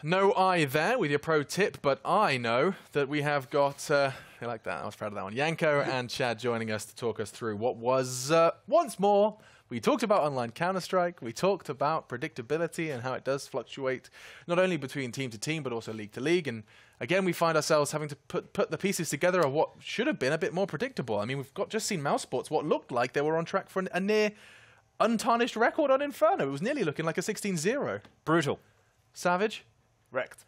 no I there with your pro tip, but I know that we have got, I like that, I was proud of that one, Yanko and Chad joining us to talk us through what was, once more, we talked about online Counter-Strike, we talked about predictability and how it does fluctuate, not only between team to team, but also league to league, and again, we find ourselves having to put the pieces together of what should have been a bit more predictable. I mean, we've just seen mousesports, what looked like they were on track for a near untarnished record on Inferno. It was nearly looking like a 16-0. Brutal. Savage? Wrecked.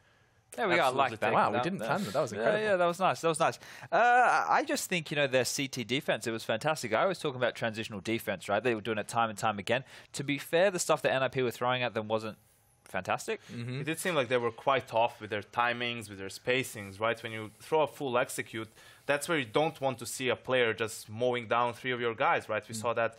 There we go. I like that. Wow, we didn't plan that. That was incredible. Yeah, that was nice. That was nice. I just think, you know, their CT defense, it was fantastic. I was talking about transitional defense, right? They were doing it time and time again. To be fair, the stuff that NiP were throwing at them wasn't fantastic. Mm-hmm. It did seem like they were quite off with their timings, with their spacings, right? When you throw a full execute, that's where you don't want to see a player just mowing down 3 of your guys, right? We saw that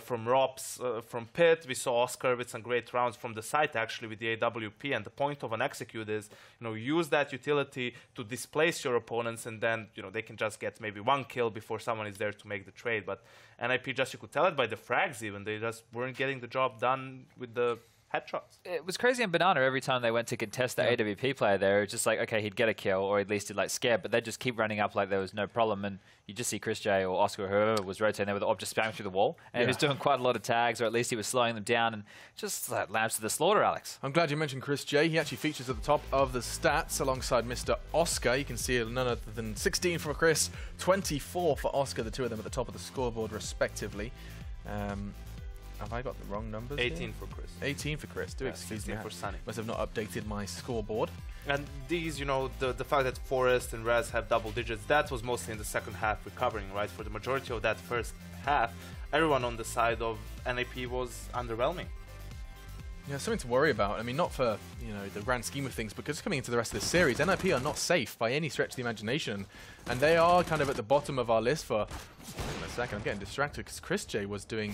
from Robs, from Pit. We saw Oscar with some great rounds from the site, actually, with the AWP. And the point of an execute is, you know, use that utility to displace your opponents, and then, you know, they can just get maybe 1 kill before someone is there to make the trade. But NiP, just, you could tell it by the frags even. They just weren't getting the job done with the headshots. It was crazy in Banana. Every time they went to contest the AWP player there, it was just like, okay, he'd get a kill, or at least he'd like scared, but they'd just keep running up like there was no problem, and you just see Chris J or Oscar, whoever was rotating there with the op just spamming through the wall, and he was doing quite a lot of tags, or at least he was slowing them down, and just like lambs to the slaughter, Alex. I'm glad you mentioned Chris J. He actually features at the top of the stats alongside Mr. Oscar. You can see none other than 16 for Chris, 24 for Oscar, the two of them at the top of the scoreboard respectively. Have I got the wrong numbers? 18 here? for Chris. 18 for Chris. Do excuse me. For Sunny. Must have not updated my scoreboard. And these, you know, the fact that Forest and Rez have double digits, that was mostly in the second half recovering, right? For the majority of that first half, everyone on the side of NiP was underwhelming. Yeah, something to worry about. I mean, not for, you know, the grand scheme of things, because coming into the rest of this series, NiP are not safe by any stretch of the imagination, and they are kind of at the bottom of our list for. Wait a second, I'm getting distracted because Chris J was doing.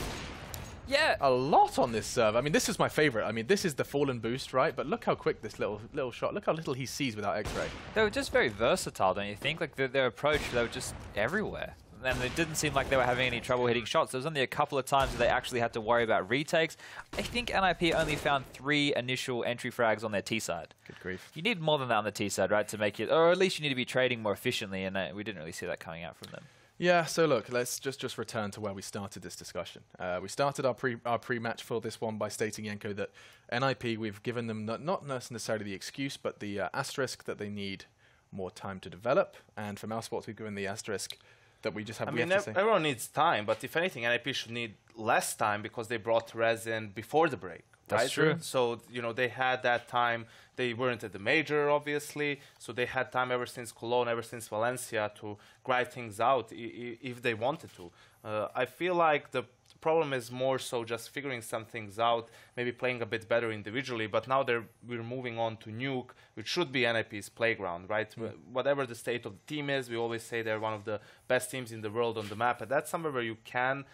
A lot on this serve. I mean, this is my favorite. I mean, this is the fallen boost, right? But look how quick this little shot. Look how little he sees without X-ray. They were just very versatile, don't you think? Like their approach, they were just everywhere. And it didn't seem like they were having any trouble hitting shots. There was only a couple of times that they actually had to worry about retakes. I think NiP only found 3 initial entry frags on their T side. Good grief. You need more than that on the T side, right, to make it, or at least you need to be trading more efficiently, and we didn't really see that coming out from them. Yeah, so look, let's just return to where we started this discussion. We started our pre-match for this one by stating, Yanko, that NiP, we've given them not necessarily the excuse, but the asterisk that they need more time to develop. And for mousesports, we've given the asterisk that we just have. I mean, everyone needs time, but if anything, NiP should need less time because they brought Rez in before the break. That's true. So, you know, they had that time. They weren't at the major, obviously. So they had time ever since Cologne, ever since Valencia to grind things out if they wanted to. I feel like the problem is more so just figuring some things out, maybe playing a bit better individually. But now we're moving on to Nuke, which should be NiP's playground, right? Whatever the state of the team is, we always say they're one of the best teams in the world on the map. And that's somewhere where you can,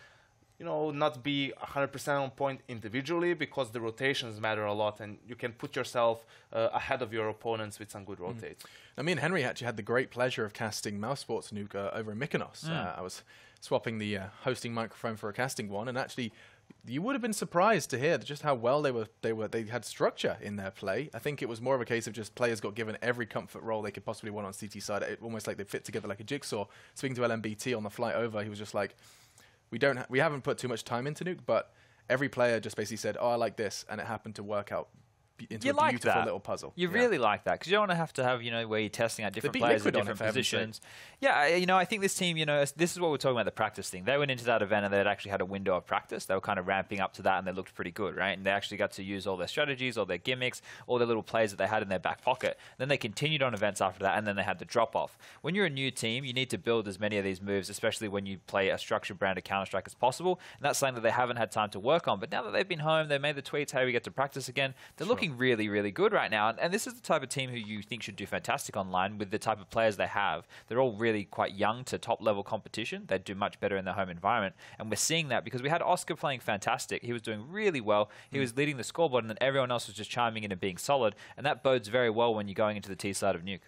you know, not be 100% on point individually, because the rotations matter a lot, and you can put yourself ahead of your opponents with some good rotates. Now, me and Henry actually had the great pleasure of casting mousesports Nuke over in Mykonos. I was swapping the hosting microphone for a casting one, and actually, you would have been surprised to hear just how well they had structure in their play. I think it was more of a case of just players got given every comfort role they could possibly want on CT side, almost like they fit together like a jigsaw. Speaking to LMBT on the flight over, he was just like, we haven't put too much time into Nuke, but every player just basically said, oh, I like this, and it happened to work out into a beautiful little puzzle. You really like that, because you don't want to have, you know, where you're testing out different players in different positions. Yeah, you know, I think this team, you know, this is what we're talking about, the practice thing. They went into that event and they'd actually had a window of practice. They were kind of ramping up to that, and they looked pretty good, right? And they actually got to use all their strategies, all their gimmicks, all their little plays that they had in their back pocket. Then they continued on events after that, and then they had the drop-off. When you're a new team, you need to build as many of these moves, especially when you play a structured brand of Counter-Strike as possible, and that's something that they haven't had time to work on. But now that they've been home, they made the tweets, hey, we get to practice again, they're looking really, really good right now. And this is the type of team who you think should do fantastic online with the type of players they have. They're all really quite young to top-level competition. They'd do much better in their home environment. And we're seeing that because we had Oscar playing fantastic. He was doing really well. He was leading the scoreboard, and then everyone else was just chiming in and being solid. And that bodes very well when you're going into the T side of Nuke.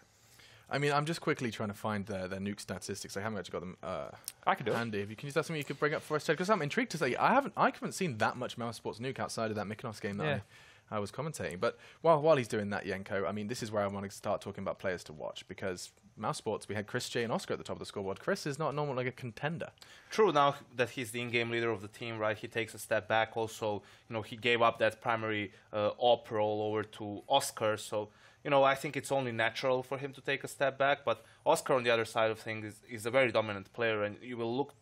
I mean, I'm just quickly trying to find their Nuke statistics. I haven't actually got them I can do handy. If you can use that something you could bring up for us, Ted? Because I'm intrigued to say I haven't seen that much mousesports Nuke outside of that Mykonos game that I was commentating. But while he's doing that, Yenko, I mean, this is where I want to start talking about players to watch, because mousesports, we had Chris J and Oscar at the top of the scoreboard. Chris is not normal like a contender. True, now that he's the in-game leader of the team, right, he takes a step back. Also, you know, he gave up that primary op role over to Oscar, so, you know, I think it's only natural for him to take a step back. But Oscar, on the other side of things, is a very dominant player, and you will look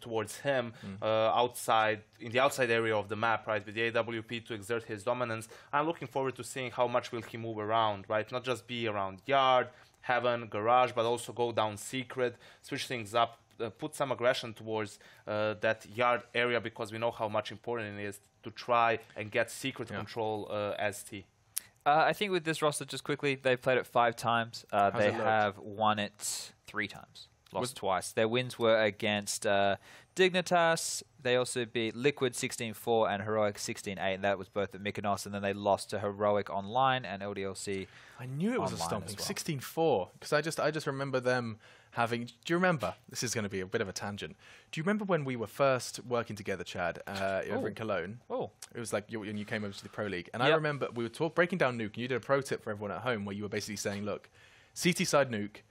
towards him in the outside area of the map, right, with the AWP to exert his dominance. I'm looking forward to seeing how much will he move around, right, not just be around yard, heaven, garage, but also go down secret, switch things up, put some aggression towards that yard area, because we know how much important it is to try and get secret control as T. I think with this roster, just quickly, they've played it 5 times. They have won it 3 times. Lost twice. Their wins were against Dignitas. They also beat Liquid 16-4 and Heroic 16-8, and that was both at Mykonos. And then they lost to Heroic online and LDLC. I knew it was a stomping. 16-4, because I just remember them having. Do you remember? This is going to be a bit of a tangent. Do you remember when we were first working together, Chad, over in Cologne? Oh, it was like when you came over to the Pro League, and I remember we were breaking down Nuke, and you did a pro tip for everyone at home where you were basically saying, look, CT side Nuke.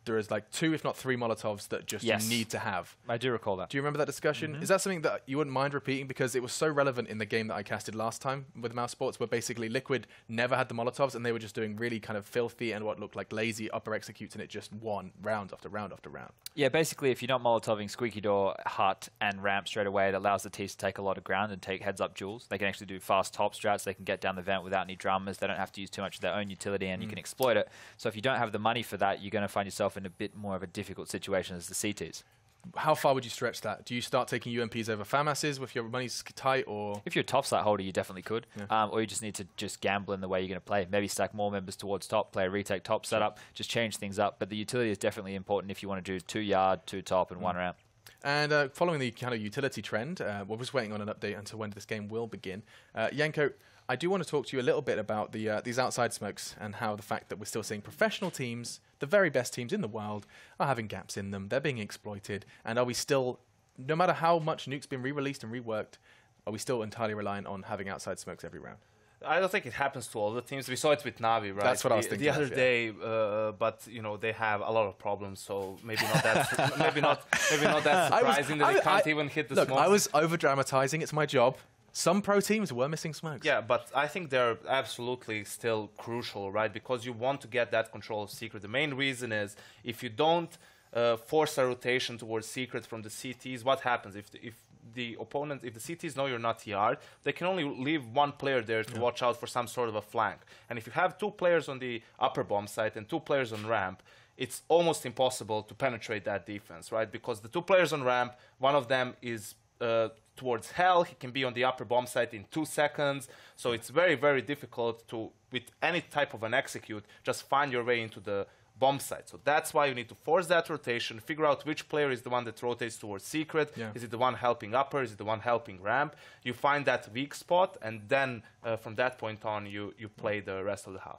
There is like 2, if not 3 Molotovs that just you need to have. I do recall that. Do you remember that discussion? Is that something that you wouldn't mind repeating? Because it was so relevant in the game that I casted last time with mousesports, where basically Liquid never had the Molotovs, and they were just doing really kind of filthy and what looked like lazy upper executes, and it just won round after round after round. Yeah, basically, if you're not Molotoving Squeaky Door, Hut, and Ramp straight away, it allows the Ts to take a lot of ground and take heads-up duels. They can actually do fast top strats. They can get down the vent without any dramas. They don't have to use too much of their own utility, and you can exploit it. So if you don't have the money for that, you're going to find yourself in a bit more of a difficult situation as the CTs. How far would you stretch that? Do you start taking UMPs over FAMASs if your money's tight, or...? If you're a top site holder, you definitely could. Or you just need to just gamble in the way you're going to play. Maybe stack more members towards top, play a retake top setup, just change things up. But the utility is definitely important if you want to do 2 yard, 2 top, and 1 ramp. And following the kind of utility trend, we're just waiting on an update until when this game will begin. Yenko, I do want to talk to you a little bit about these outside smokes and how the fact that we're still seeing professional teams, the very best teams in the world, are having gaps in them. They're being exploited. And are we still, no matter how much Nuke's been re-released and reworked, are we still entirely reliant on having outside smokes every round? I don't think it happens to all the teams. We saw it with Navi, right? That's what I was thinking the other day. But you know, they have a lot of problems, so maybe not that maybe not that surprising that they can't even hit the smoke. I was over dramatizing. It's my job. Some pro teams were missing smokes. Yeah, but I think they're absolutely still crucial, right? Because you want to get that control of secret. The main reason is if you don't force a rotation towards secret from the CTs, what happens? If the CTs know you're not yard, they can only leave 1 player there to watch out for some sort of a flank. And if you have 2 players on the upper bomb site and 2 players on ramp, it's almost impossible to penetrate that defense, right? Because the 2 players on ramp, one of them is towards hell. He can be on the upper bomb site in 2 seconds. So it's very, very difficult to, with any type of an execute, just find your way into the bomb site. So that's why you need to force that rotation, figure out which player is the one that rotates towards secret. Is it the one helping upper? Is it the one helping ramp? You find that weak spot, and then from that point on, you play the rest of the half.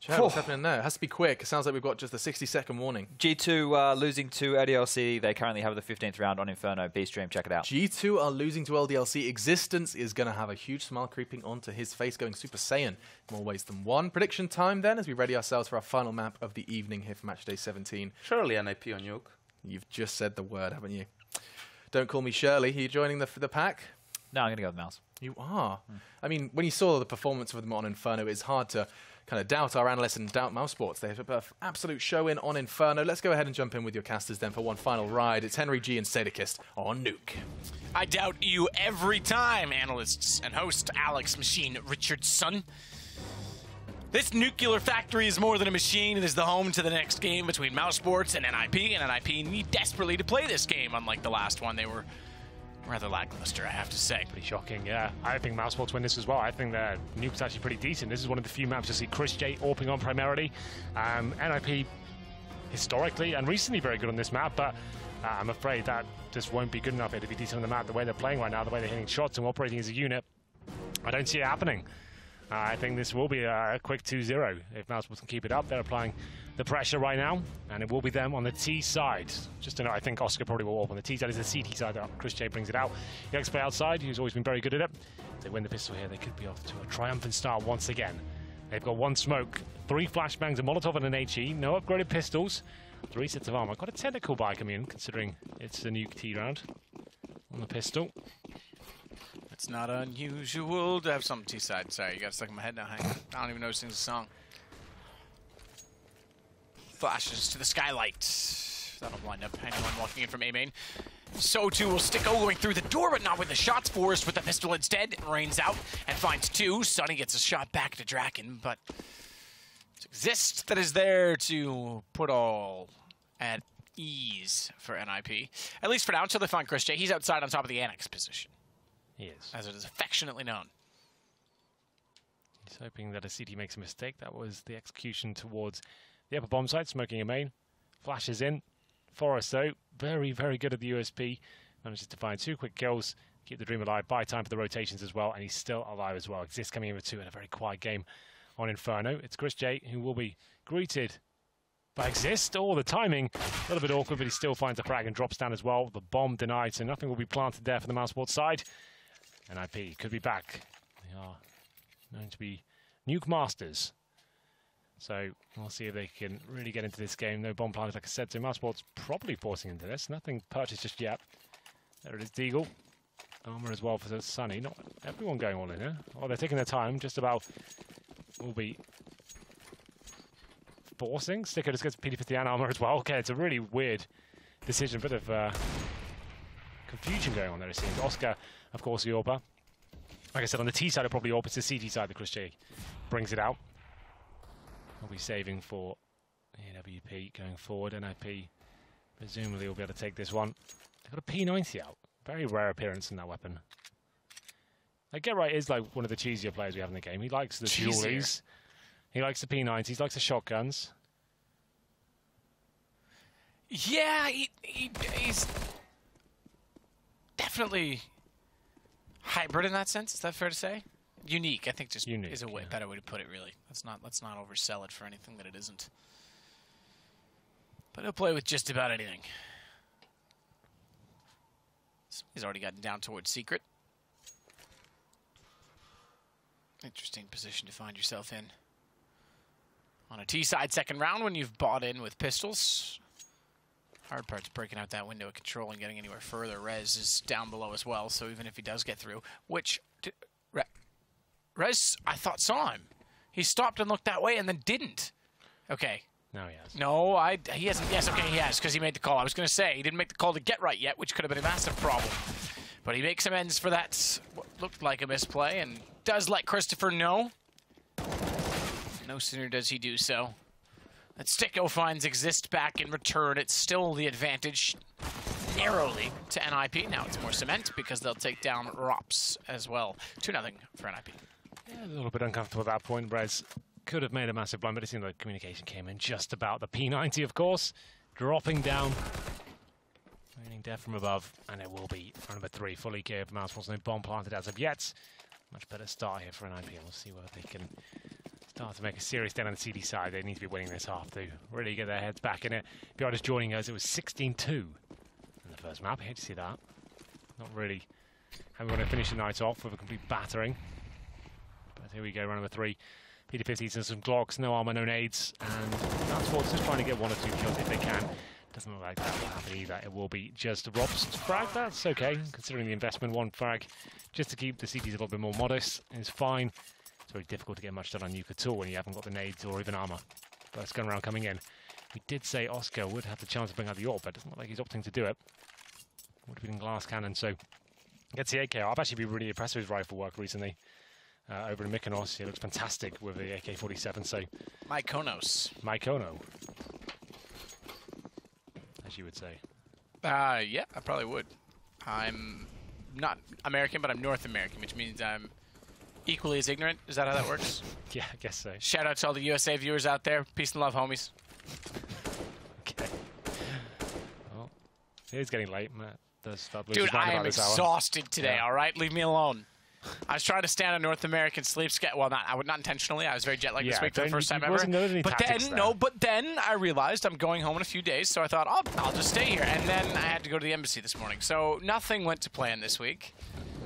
Chad, what's happening there? It has to be quick. It sounds like we've got just a 60-second warning. G2 losing to LDLC. They currently have the 15th round on Inferno. B-Stream, check it out. G2 are losing to LDLC. Existence is going to have a huge smile creeping onto his face, going Super Saiyan more ways than one. Prediction time then, as we ready ourselves for our final map of the evening here for Matchday 17. Surely NiP on Nuke. You've just said the word, haven't you? Don't call me Shirley. Are you joining the pack? No, I'm going to go with Mouse. You are? I mean, when you saw the performance of them on Inferno, it's hard to kind of doubt our analysts and doubt mousesports. They have an absolute show in on Inferno. Let's go ahead and jump in with your casters then for one final ride. It's Henry G and Sadikist on Nuke. I doubt you every time, analysts and host Alex Machine Richardson. This nuclear factory is more than a machine. It is the home to the next game between mousesports and NiP, and NiP need desperately to play this game. Unlike the last one, they were rather lackluster, I have to say. Pretty shocking, yeah. I think mousesports win this as well. I think that Nuke's actually pretty decent. This is one of the few maps to see Chris J AWPing on primarily. NiP historically and recently very good on this map, but I'm afraid that just won't be good enough to be decent on the map. The way they're playing right now, the way they're hitting shots and operating as a unit, I don't see it happening. I think this will be a quick 2-0 if mousesports can keep it up. They're applying the pressure right now, and it will be them on the T side. Just to know, I think Oscar probably will on the T side. Is the CT side that Chris J brings it out. He likes to play outside. He's always been very good at it. If they win the pistol here, they could be off to a triumphant start once again. They've got 1 smoke, 3 flashbangs, a Molotov and an HE, no upgraded pistols, 3 sets of armor. Quite a technical buy coming in, considering it's a Nuke T round on the pistol. It's not unusual to have some T-side. Sorry, you got stuck in my head now, Hank. I don't even know who sings the song. Flashes to the skylight. That'll blind up anyone walking in from A main. So too will Sticko going through the door, but not with the shots forced with the pistol instead. Rains out and finds 2. Sonny gets a shot back to Draken, but it's Exist that is there to put all at ease for NiP. At least for now, until they find Chris J. He's outside on top of the annex position. He is. As it is affectionately known. He's hoping that a CT makes a mistake. That was the execution towards the upper bomb site, smoking a main. Flashes in. Forrest, though, very, very good at the USP. Manages to find 2 quick kills, keep the dream alive, buy time for the rotations as well, and he's still alive as well. Exist coming in with 2 in a very quiet game on Inferno. It's Chris J who will be greeted by Exist. Oh, the timing, a little bit awkward, but he still finds a frag and drops down as well. The bomb denied, so nothing will be planted there for the mousesports side. NiP could be back. They are known to be Nuke Masters. So we'll see if they can really get into this game. No bomb planted, like I said, so mousesports probably forcing into this. Nothing purchased just yet. There it is, Deagle. Armor as well for Sunny. Not everyone going all in here. Oh, they're taking their time. Just about will be forcing. Sticker just gets PD50 and armor as well. Okay, it's a really weird decision. Bit of confusion going on there, it seems. Oscar, of course, the AWPer. Like I said, on the T side, it probably AWP. It's the CT side that Chris J brings it out. We'll be saving for AWP going forward. NiP presumably will be able to take this one. They've got a P90 out. Very rare appearance in that weapon. Like, Get Right is like one of the cheesier players we have in the game. He likes the dualies. He likes the P90s. He likes the shotguns. Yeah, he's definitely hybrid in that sense. Is that fair to say? Unique, I think, just unique, is a better way to put it. Really, let's not oversell it for anything that it isn't. But he'll play with just about anything. So he's already gotten down towards Secret. Interesting position to find yourself in. On a T-side second round when you've bought in with pistols. Hard part's breaking out that window of control and getting anywhere further. Rez is down below as well, so even if he does get through, which Rez, I thought, saw him. He stopped and looked that way and then didn't. Okay. No, he has. No, he hasn't. Yes, okay, he has, because he made the call. I was going to say, he didn't make the call to Get Right yet, which could have been a massive problem. But he makes amends for that, what looked like a misplay, and does let Christopher know. No sooner does he do so. That Sticko finds Exist back in return. It's still the advantage narrowly to NiP. Now it's more cement because they'll take down ROPS as well. 2-0 for NiP. Yeah, a little bit uncomfortable at that point. Rez could have made a massive blind, but it seemed like communication came in just about. The P90, of course, dropping down. Raining death from above, and it will be round number 3. Fully clear for mousesports. No bomb planted as of yet. Much better start here for NiP. We'll see whether they can start to make a serious stand on the CD side. They need to be winning this half to really get their heads back in it. Beyond just joining us, it was 16-2 in the first map. I hate to see that. Not really how we want to finish the night off with a complete battering. But here we go, round number 3. PD50s and some Glocks, no armor, no nades, and mousesports just trying to get 1 or 2 kills if they can. Doesn't look like that will happen either. It will be just ROPS frag. That's okay, considering the investment. 1 frag just to keep the CTs a little bit more modest is fine. It's very difficult to get much done on Nuke at all when you haven't got the nades or even armor. First gun round coming in. We did say Oscar would have the chance to bring out the AWP, but it doesn't look like he's opting to do it. Would have been glass cannon, so gets the AK. I've actually been really impressed with his rifle work recently. Over in Mykonos, he looks fantastic with the AK-47, so... Mykono. As you would say. Yeah, I probably would. I'm not American, but I'm North American, which means I'm equally as ignorant. Is that how that works? Yeah, I guess so. Shout out to all the USA viewers out there. Peace and love, homies. Okay. Well, it is getting late, Matt. Dude, I am exhausted today, all right? Leave me alone. I was trying to stand a North American sleep schedule. Well, not intentionally. I was very jet lagged this week for the first time ever. But then I realized I'm going home in a few days, so I thought, I'll just stay here. And then I had to go to the embassy this morning. So nothing went to plan this week.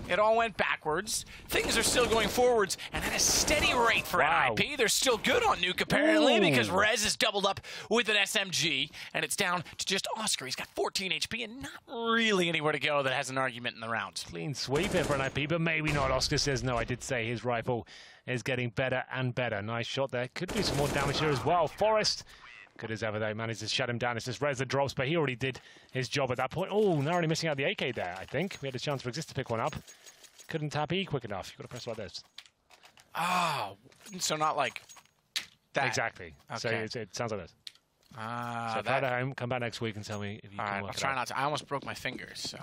It all went backwards. Things are still going forwards, and at a steady rate for NiP. They're still good on Nuke, apparently, because Rez is doubled up with an SMG, and it's down to just Oscar. He's got 14 HP and not really anywhere to go that has an argument in the round. Clean sweep here for NiP, but maybe not. Oscar says no. I did say his rifle is getting better and better. Nice shot there. Could do some more damage here as well. Forest, good as ever, though, managed to shut him down. It's just Rez that drops, but he already did his job at that point. Oh, narrowly missing out the AK there, I think. We had a chance for Exist to pick one up. Couldn't tap E quick enough. You've got to press like this. Oh, so not like that. Exactly. Okay. So it sounds like this. So that fly at home, come back next week and tell me if you can work I'll try not to. I almost broke my fingers. So.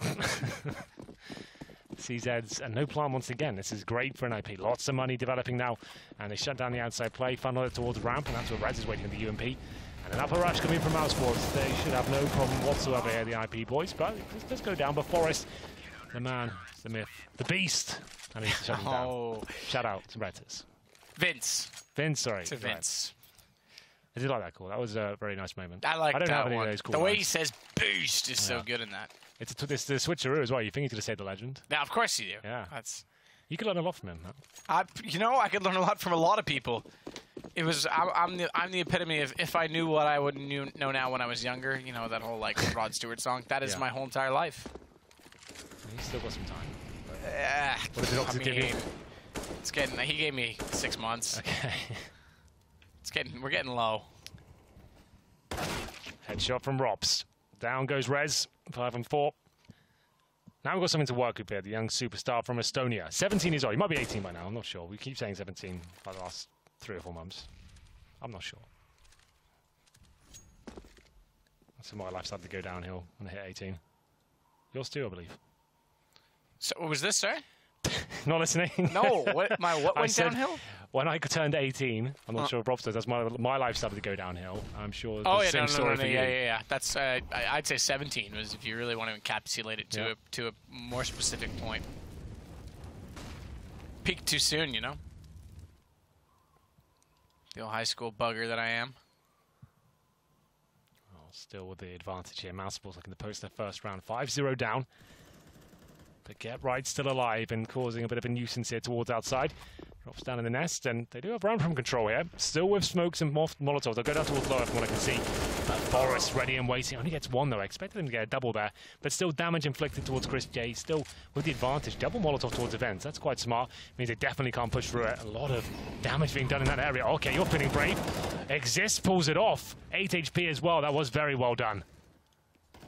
CZs and no plan once again. This is great for NiP. Lots of money developing now, and they shut down the outside play, funnel it towards ramp, and that's where Rez is waiting in the UMP. And an upper rush coming from mousesports. They should have no problem whatsoever here, the NiP boys, but it does go down. But Forest, the man, the myth, the beast, and he's shutting down. Shout out to Retters. Vince, sorry. To Vince. I did like that call. That was a very nice moment. I like that one. I don't have any of those cool The way lines. he says boost is so good in that. It's the switcheroo as well. You think you could have said the legend. Yeah, of course you do. Yeah. You could learn a lot from him. I could learn a lot from a lot of people. It was I'm the epitome of if I knew what I would know now when I was younger. You know, that whole like Rod Stewart song. That is my whole entire life. He's still got some time. What did give you? It's getting. He gave me 6 months. Okay. We're getting low. Headshot from Robs. Down goes Rez. 5 and 4. Now we've got something to work with here. The young superstar from Estonia. 17 years old. He might be 18 by now. I'm not sure. We keep saying 17 by the last 3 or 4 months. I'm not sure. That's when my life started to go downhill when I hit 18. Yours too, I believe. So what was this, sir? Not listening. No. What went downhill? When I turned 18, I'm not sure if Rob says that's my life started to go downhill. I'm sure the same story for you. Yeah. That's I'd say 17 was if you really want to encapsulate it to a more specific point. Peaked too soon, you know. The old high school bugger that I am. Oh, still with the advantage here. Mousesports looking to post their first round. 5-0 down. But Get Right still alive and causing a bit of a nuisance here towards outside. Drops down in the nest, and they do have round from control here. Still with smokes and molotovs. They'll go down towards lower from what I can see. But Forrest ready and waiting. Only gets one, though. I expected him to get a double there. But still damage inflicted towards Chris J. Still with the advantage. Double molotov towards events. That's quite smart. Means they definitely can't push through it. A lot of damage being done in that area. Okay, you're feeling brave. Exist pulls it off. 8 HP as well. That was very well done.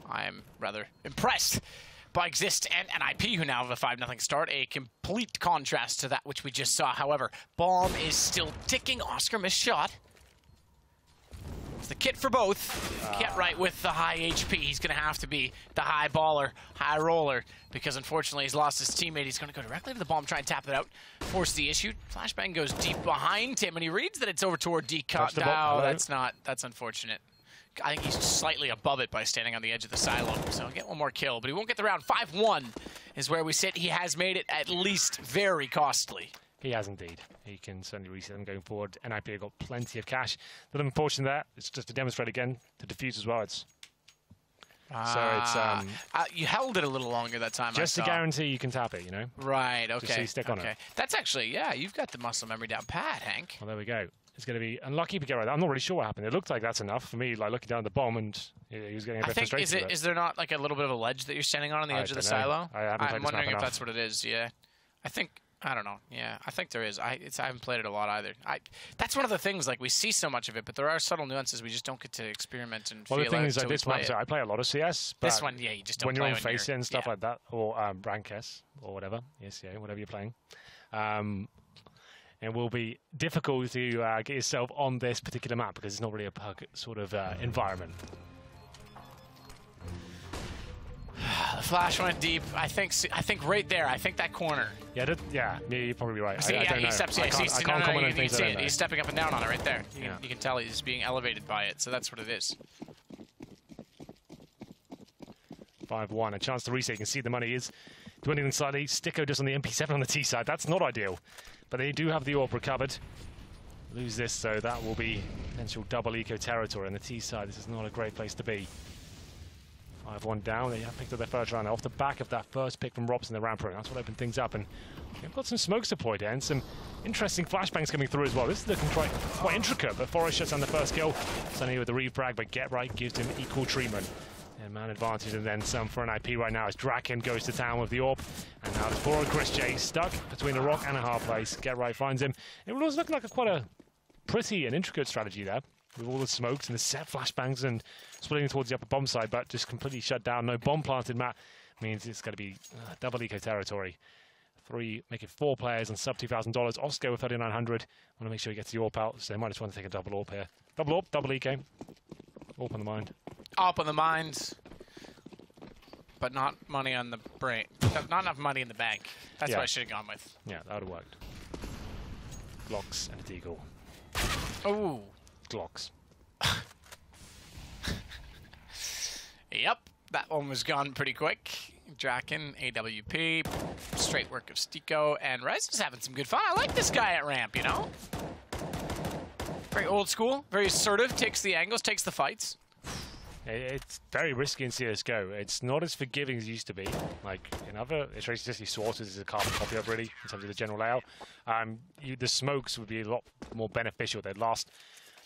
I am rather impressed by Exist and NiP, who now have a 5-0 start, a complete contrast to that which we just saw. However, bomb is still ticking. Oscar missed shot. It's the kit for both. Get Right with the high HP. He's going to have to be the high baller, high roller, because unfortunately he's lost his teammate. He's going to go directly to the bomb, try and tap it out, force the issue. Flashbang goes deep behind him, and he reads that it's over toward D-Cut. No, that's unfortunate. I think he's slightly above it by standing on the edge of the silo. So he'll get one more kill, but he won't get the round. 5-1 is where we sit. He has made it at least very costly. He has indeed. He can certainly reset them going forward. NiP have got plenty of cash. But unfortunately, that it's just to demonstrate again, to defuse as well. You held it a little longer that time. Just to guarantee you can tap it, you know? Right, okay. Just so you stick on it. That's actually, you've got the muscle memory down pat, Hank. Well, there we go. It's going to be unlucky to get right. I'm not really sure what happened. It looked like that's enough for me, like looking down the bomb, and he was getting a bit frustrated. Is there not like a little bit of a ledge that you're standing on the edge of the silo? I'm wondering if that's what it is, yeah. I don't know. Yeah, I think there is. I haven't played it a lot either. That's one of the things, like, we see so much of it, but there are subtle nuances we just don't get to experiment and feel out. Well, the thing is, like, this map, I play a lot of CS, but this one, you just don't when play you're on Face and stuff like that, or Rank S, or whatever, ESL, whatever you're playing, it will be difficult to get yourself on this particular map because it's not really a sort of environment. The flash went deep. I think right there. I think that corner. Yeah, you're probably right. See, I don't know. He steps. I can't comment on things. He's stepping up and down on it right there. You can tell he's being elevated by it. So that's what it is. 5-1. A chance to reset. You can see the money is dwindling slightly. Sticko just on the MP7 on the T side. That's not ideal. But they do have the AWP recovered. Lose this, so that will be potential double eco territory on the T side. This is not a great place to be. 5-1 down. They have picked up their first round off the back of that first pick from Robson, the ramp room. That's what opened things up. And they've got some smokes deployed here and some interesting flashbangs coming through as well. This is looking quite intricate, but Forrest shuts down the first kill. Sunny with the rebrag, but Get Right gives him equal treatment. And man advantage and then some for NiP right now as Draken goes to town with the AWP. And now it's Bora Chris J stuck between a rock and a hard place. Get Right finds him. It was looking like quite a pretty and intricate strategy there, with all the smokes and the set flashbangs and splitting towards the upper bomb side, but just completely shut down. No bomb planted, Matt, means it's going to be double eco territory. Make it 4 players on sub $2,000. Oscar with 3,900. Want to make sure he gets the AWP out, so they might just want to take a double AWP here. Double AWP, double eco. AWP on the mind. AWP on the mind, but not money on the brain. Not enough money in the bank. That's what I should have gone with. Yeah, that would have worked. Glocks and a Deagle. Oh. Glocks. Yep, that one was gone pretty quick. Draken, AWP, straight work of Sticko, and Rez is having some good fun. I like this guy at ramp, you know? Very old school, very assertive, takes the angles, takes the fights. It's very risky in CSGO. It's not as forgiving as it used to be. Like in other, it's basically Swords is a carbon copy of really in terms of the general layout. The smokes would be a lot more beneficial. They'd last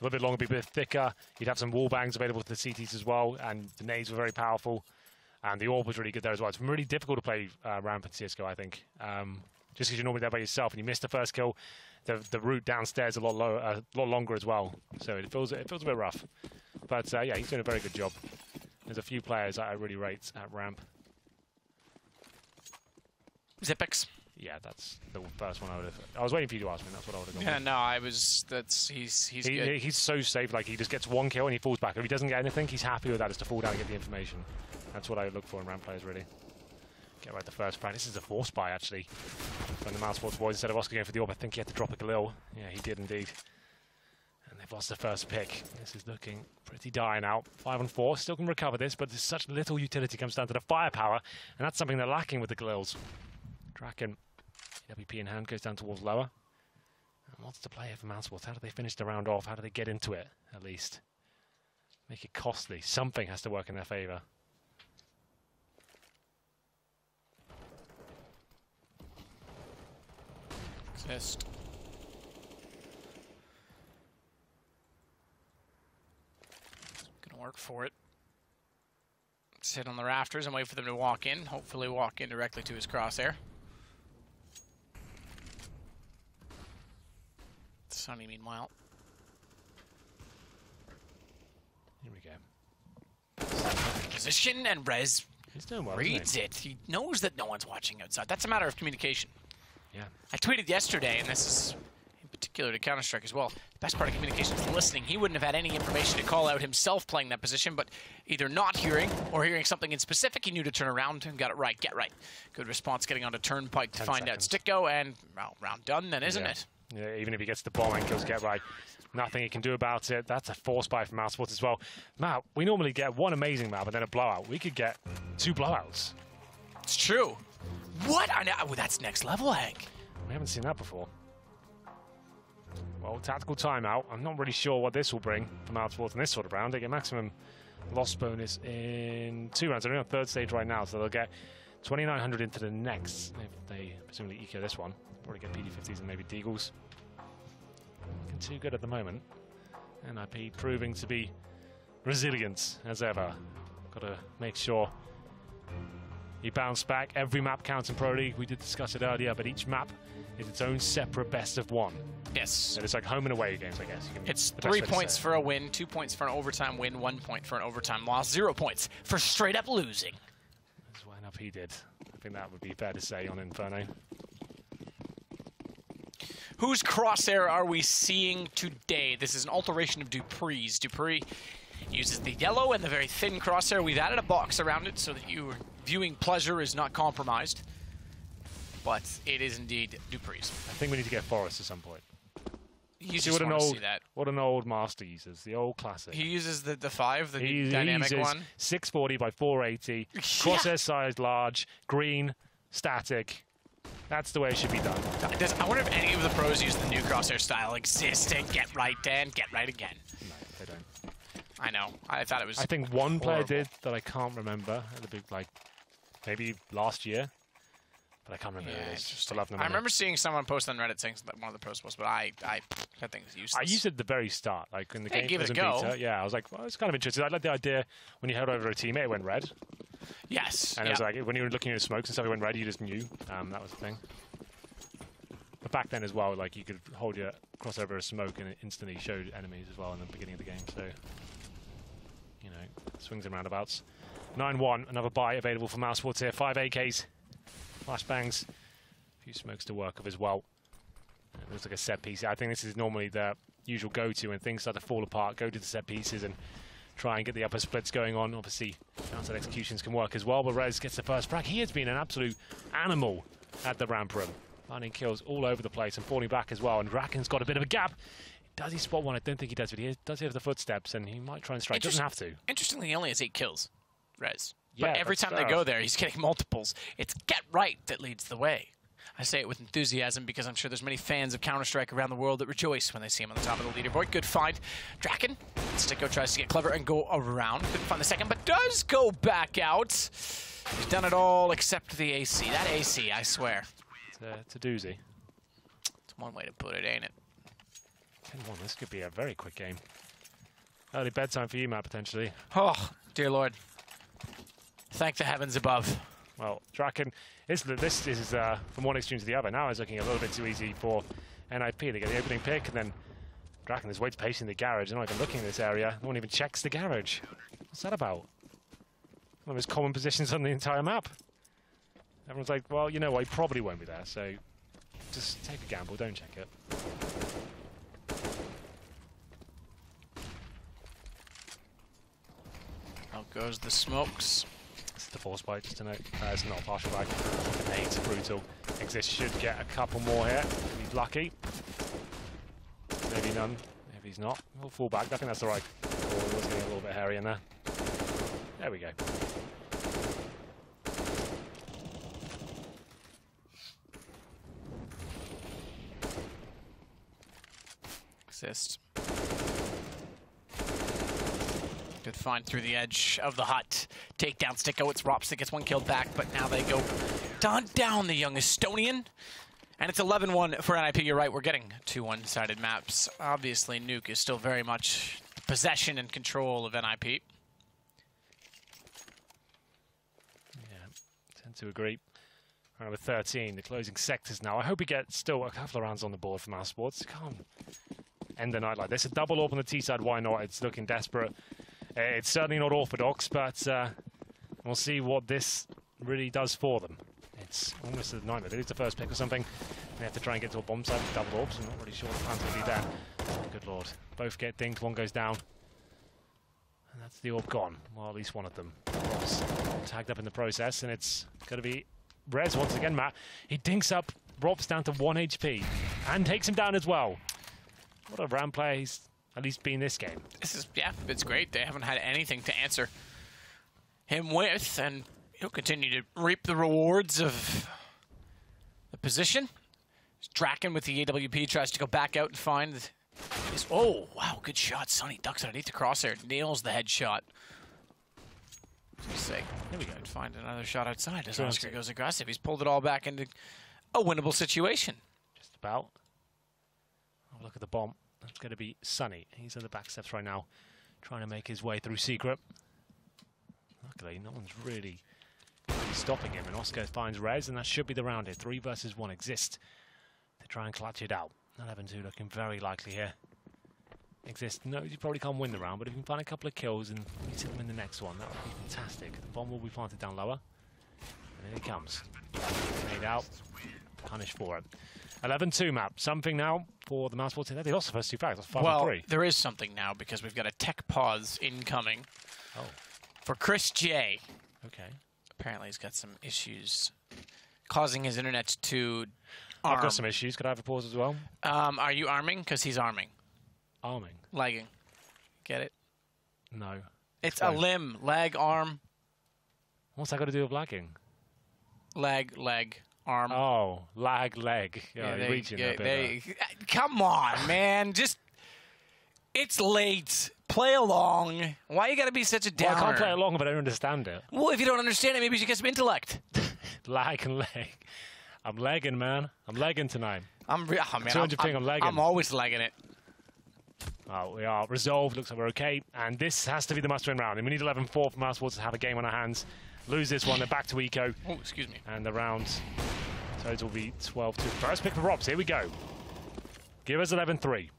a little bit longer, be a bit thicker. You'd have some wall bangs available to the CTs as well, and the nades were very powerful. And the AWP was really good there as well. It's really difficult to play ramp in CSGO, I think. Just because you're normally there by yourself and you miss the first kill, the route downstairs a lot longer as well. So it feels a bit rough. But yeah, he's doing a very good job. There's a few players that I really rate at ramp. Xipix. Yeah, that's the first one I would have. I was waiting for you to ask me. That's what I would have gone. Yeah, with. no, I was. He's good. He's so safe. Like he just gets 1 kill and he falls back. If he doesn't get anything, he's happy with that, just to fall down and get the information. That's what I look for in ramp players, really. Get right the first frag. This is a force buy actually from the mousesports boys. Instead of Oscar going for the AWP, I think he had to drop a Galil. Yeah, he did indeed. And they've lost the first pick. This is looking pretty dire now. 5-on-4, still can recover this, but there's such little utility comes down to the firepower, and that's something they're lacking with the Galils. Draken, AWP in hand, goes down towards lower. And what's the play here for mousesports? How do they finish the round off? How do they get into it, at least? Make it costly. Something has to work in their favour. Exist. Gonna work for it. Sit on the rafters and wait for them to walk in. Hopefully walk in directly to his crosshair. Sunny, meanwhile. Here we go. Position, and Rez He's doing well, reads it. He knows that no one's watching outside. That's a matter of communication. Yeah. I tweeted yesterday, and this is in particular to Counter-Strike as well, the best part of communication is listening. He wouldn't have had any information to call out himself playing that position, but either not hearing or hearing something in specific, he knew to turn around and got it right. Get right. Good response getting onto Turnpike to find out Sticko, and well, round done then, isn't it? Yeah, even if he gets the bomb and kills Get Right, nothing he can do about it. That's a force buy from mousesports as well. Matt, we normally get 1 amazing map and then a blowout. We could get 2 blowouts. It's true. What? Oh, that's next level, Hank. We haven't seen that before. Well, tactical timeout. I'm not really sure what this will bring for mousesports in this sort of round. They get maximum loss bonus in 2 rounds. They're on 3rd stage right now, so they'll get 2,900 into the next if they presumably eco this one. Probably get PD50s and maybe Deagles. Looking too good at the moment. NiP proving to be resilient as ever. Got to make sure you bounce back. Every map counts in Pro League. We did discuss it earlier, but each map is its own separate best of 1. Yes. So it's like home and away games, I guess. It's 3 points for a win, 2 points for an overtime win, 1 point for an overtime loss, 0 points for straight up losing. That's what NiP did. I think that would be fair to say on Inferno. Whose crosshair are we seeing today? This is an alteration of Dupree's. Dupree uses the yellow and the very thin crosshair. We've added a box around it so that your viewing pleasure is not compromised. But it is indeed Dupree's. I think we need to get Forrest at some point. You just want to see that. What an old master uses, the old classic. He uses the 5, the new dynamic one. 640 by 480, crosshair size large, green, static. That's the way it should be done. I wonder if any of the pros use the new crosshair style. Existing, get right, Dan, get right again. No, they don't. I know. I thought it was. I think one player did that I can't remember. At the big, like, maybe last year. But I can't remember who it is. I remember seeing someone post on Reddit saying that one of the pros was, but that thing's useless. I used it at the very start, like in the game. Give it a go. Beta. Yeah, I was like, well, it's kind of interesting. I like the idea when you held over a teammate, it went red. Yes. And it was like, when you were looking at the smokes and stuff, it went red, you just knew. That was the thing. But back then as well, like, you could hold your cross over a smoke and it instantly showed enemies as well in the beginning of the game. So, you know, swings and roundabouts. 9-1, another buy available for mousesports here. 5 AKs. Flashbangs, a few smokes to work of as well. It looks like a set piece. I think this is normally the usual go-to when things start to fall apart. Go to the set pieces and try and get the upper splits going on. Obviously, outside executions can work as well, but Rez gets the first frag. He has been an absolute animal at the ramp room, finding kills all over the place and falling back as well. And Draken's got a bit of a gap. Does he spot one? I don't think he does, but he does have the footsteps, and he might try and strike. Doesn't have to. Interestingly, he only has 8 kills, Rez. Yeah, but every time they go there, he's getting multiples. It's get right that leads the way. I say it with enthusiasm because I'm sure there's many fans of Counter-Strike around the world that rejoice when they see him on the top of the leaderboard. Good find. Draken. Sticko tries to get clever and go around. Couldn't find the second, but does go back out. He's done it all except the AC. That AC, I swear. It's a doozy. It's one way to put it, ain't it? 10-1. This could be a very quick game. Early bedtime for you, Matt, potentially. Oh, dear Lord. Thank the heavens above. Well, Draken, this is from one extreme to the other. Now it's looking a little bit too easy for NiP. They get the opening pick, and then Draken is waits patiently in the garage. They're not even looking in this area. No one even checks the garage. What's that about? One of the most common positions on the entire map. Everyone's like, well, you know what, he probably won't be there, so just take a gamble, don't check it. Out goes the smokes. It's the force bite, just to note. It's not a partial bag. 8, brutal. Exist should get a couple more here. If he's lucky. Maybe none. If he's not, he'll fall back. I think that's the right call. It was getting a little bit hairy in there. There we go. Exist. Good find through the edge of the hut. Takedown Sticko. It's Rops that gets one killed back, but now they go down the young Estonian. And it's 11-1 for NiP. You're right, we're getting 2 one-sided maps. Obviously, Nuke is still very much possession and control of NiP. Yeah, tend to agree. Round number 13, the closing sectors now. I hope we get still a couple of rounds on the board for mousesports. Can't end the night like this. A double up on the T side, why not? It's looking desperate. It's certainly not orthodox, but we'll see what this really does for them. It's almost a nightmare. They lose the first pick or something. They have to try and get to a bomb site with double orbs. I'm not really sure what the plan's going to be there. Good lord. Both get dinged, one goes down. And that's the orb gone. Well, at least one of them. Ross tagged up in the process, and it's going to be Rez once again, Matt. He dinks up Rops down to 1 HP and takes him down as well. What a round player he's at least been this game. This is, yeah, it's great. They haven't had anything to answer him with, and he'll continue to reap the rewards of the position. Draken with the AWP tries to go back out and find his, oh, wow, good shot. Sonny ducks underneath the crosshair, nails the headshot. Here we go. Find another shot outside as Oscar goes aggressive. He's pulled it all back into a winnable situation. Just about. Oh, look at the bomb. That's going to be Sonny. He's on the back steps right now, trying to make his way through secret. Luckily, no one's really stopping him, and Oscar finds Rez, and that should be the round here. 3 versus 1 exist to try and clutch it out. 11-2 looking very likely here. Exist, no, you probably can't win the round, but if you can find a couple of kills and meet them in the next one, that would be fantastic. The bomb will be planted down lower, and here it comes. Made out, punished for it. 11-2 map, something now for the mousesports team. They lost the first 2 frags, that's 5-3. Well, there is something now because we've got a tech pause incoming for Chris J. Okay. Apparently he's got some issues causing his internet to arm. I've got some issues. Could I have a pause as well? Are you arming? Because he's arming. Arming? Lagging. Get it? No. It's a limb. Leg, arm. What's that got to do with lagging? Leg, arm. Oh, leg. Yeah, you're reaching a bit. Come on, man. Just, it's late. Play along. Why you got to be such a downer? Well, I can't play along if I don't understand it. Well, if you don't understand it, maybe you should get some intellect. Lag and leg. I'm legging, man. I'm legging tonight. I'm 200 ping, I'm legging. I'm always legging it. Oh, we are resolved. Looks like we're okay. And this has to be the must-win round. And we need 11-4 for mousesports to have a game on our hands. Lose this one, they're back to eco. Oh, excuse me. And the round total will be 12-2. First pick for Robs. Here we go. Give us 11-3.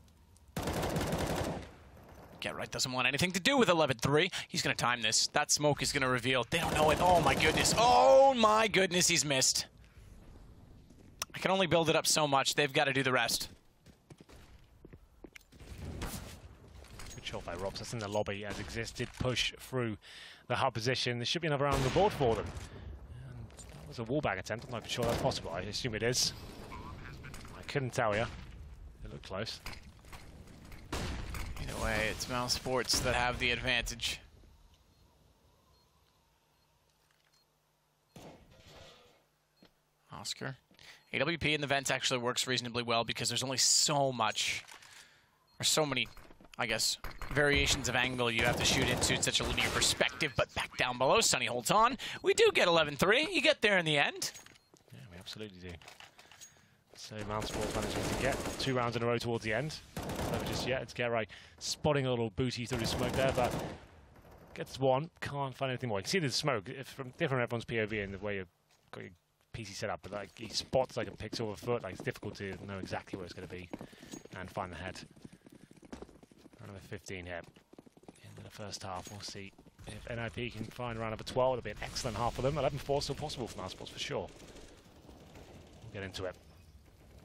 Get right doesn't want anything to do with 11-3. He's going to time this. That smoke is going to reveal. They don't know it. Oh, my goodness. Oh, my goodness. He's missed. I can only build it up so much. They've got to do the rest. Good shot by Robs. That's in the lobby as existed. Push through the hub position. There should be another round on the board for them. And that was a wallbang attempt. I'm not sure that's possible. I assume it is. I couldn't tell you. It looked close. Either way, it's mousesports that have the advantage. Oscar. AWP in the vents actually works reasonably well because there's only so much, or so many, I guess, variations of angle you have to shoot into in such a linear perspective. But back down below, Sunny holds on. We do get 11-3. You get there in the end. Yeah, we absolutely do. So mousesports managing to get 2 rounds in a row towards the end. Never just yet. It's Get-Right spotting a little booty through the smoke there, but gets one. Can't find anything more. You can see the smoke from different everyone's POV and the way you've got your PC set up, but like he spots like a pixel of a foot. Like it's difficult to know exactly where it's going to be and find the head. Round number 15 here in the first half. We'll see if NiP can find round number 12. It'll be an excellent half for them. 11-4 still possible for mousesports for sure. We'll get into it.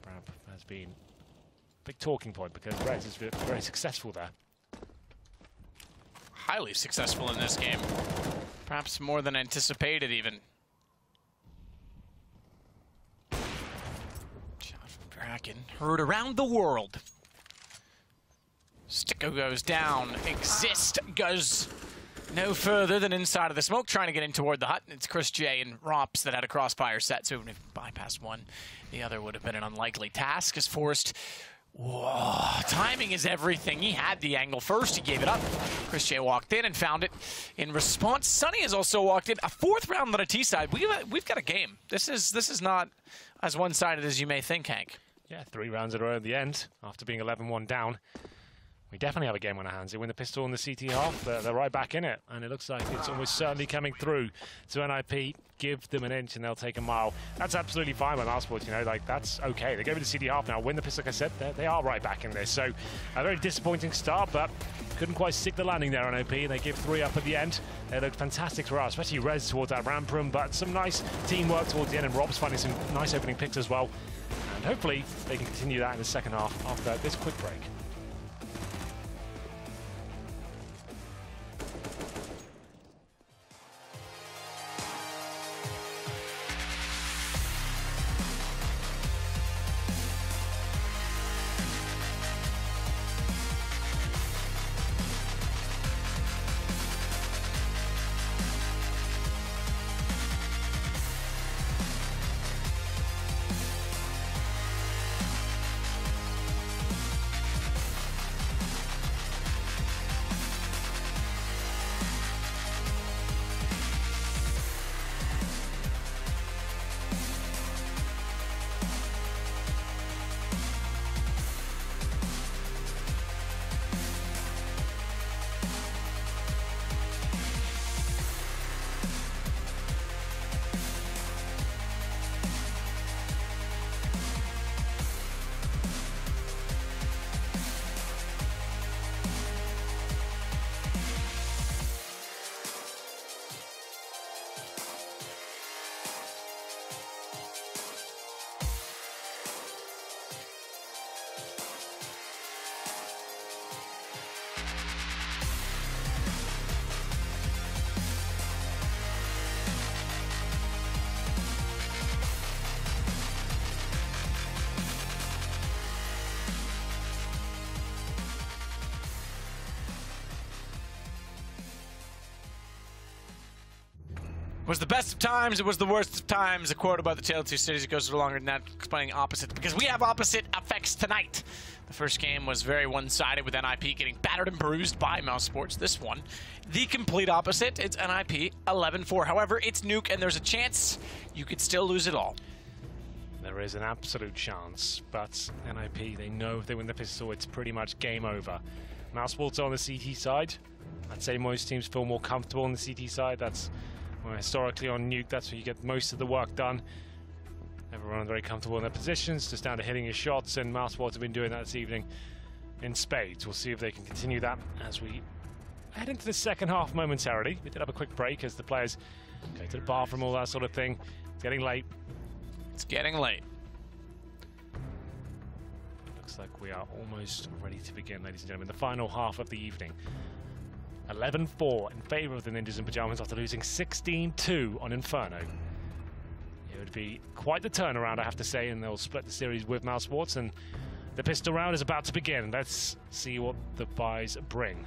Brab has been a big talking point because Reds has been very successful there. Highly successful in this game. Perhaps more than anticipated even. Shot from Bracken. Heard around the world. Sticko goes down. Exist goes no further than inside of the smoke, trying to get in toward the hut. It's Chris J and Rops that had a crossfire set, so even if he bypassed one, the other would have been an unlikely task. As Forrest, whoa, timing is everything. He had the angle first, he gave it up. Chris J walked in and found it. In response, Sunny has also walked in. A 4th round on a T side. We've got a game. This is not as one-sided as you may think, Hank. Yeah, 3 rounds in a row at the end after being 11-1 down. We definitely have a game on our hands. They win the pistol in the CT half, they're right back in it. And it looks like it's almost certainly coming through to NiP. Give them an inch and they'll take a mile. That's absolutely fine by mousesports, you know, like that's okay. They go with the CT half now, win the pistol, like I said, they are right back in this. So a very disappointing start, but couldn't quite stick the landing there on NiP, and they give 3 up at the end. They looked fantastic for us, especially Rez towards that ramp room, but some nice teamwork towards the end, and Rob's finding some nice opening picks as well. And hopefully they can continue that in the second half after this quick break. was the best of times, it was the worst of times. A quote about the Tale of Two Cities. It goes a little longer than that, explaining opposites, because we have opposite effects tonight. The first game was very one-sided, with NiP getting battered and bruised by mousesports. This one, the complete opposite. It's NiP 11-4. However, it's Nuke, and there's a chance you could still lose it all. There is an absolute chance, but NiP, they know if they win the pistol, it's pretty much game over. mousesports on the CT side. I'd say most teams feel more comfortable on the CT side. That's historically on Nuke, that's where you get most of the work done. Everyone very comfortable in their positions, just down to hitting his shots, and mousesports have been doing that this evening in spades. We'll see if they can continue that as we head into the second half momentarily. We did have a quick break as the players go to the bathroom, all that sort of thing. It's getting late. It's getting late. Looks like we are almost ready to begin, ladies and gentlemen. The final half of the evening. 11-4 in favor of the Ninjas in Pajamas after losing 16-2 on Inferno. It would be quite the turnaround, I have to say, and they'll split the series with mousesports, and the pistol round is about to begin. Let's see what the buys bring.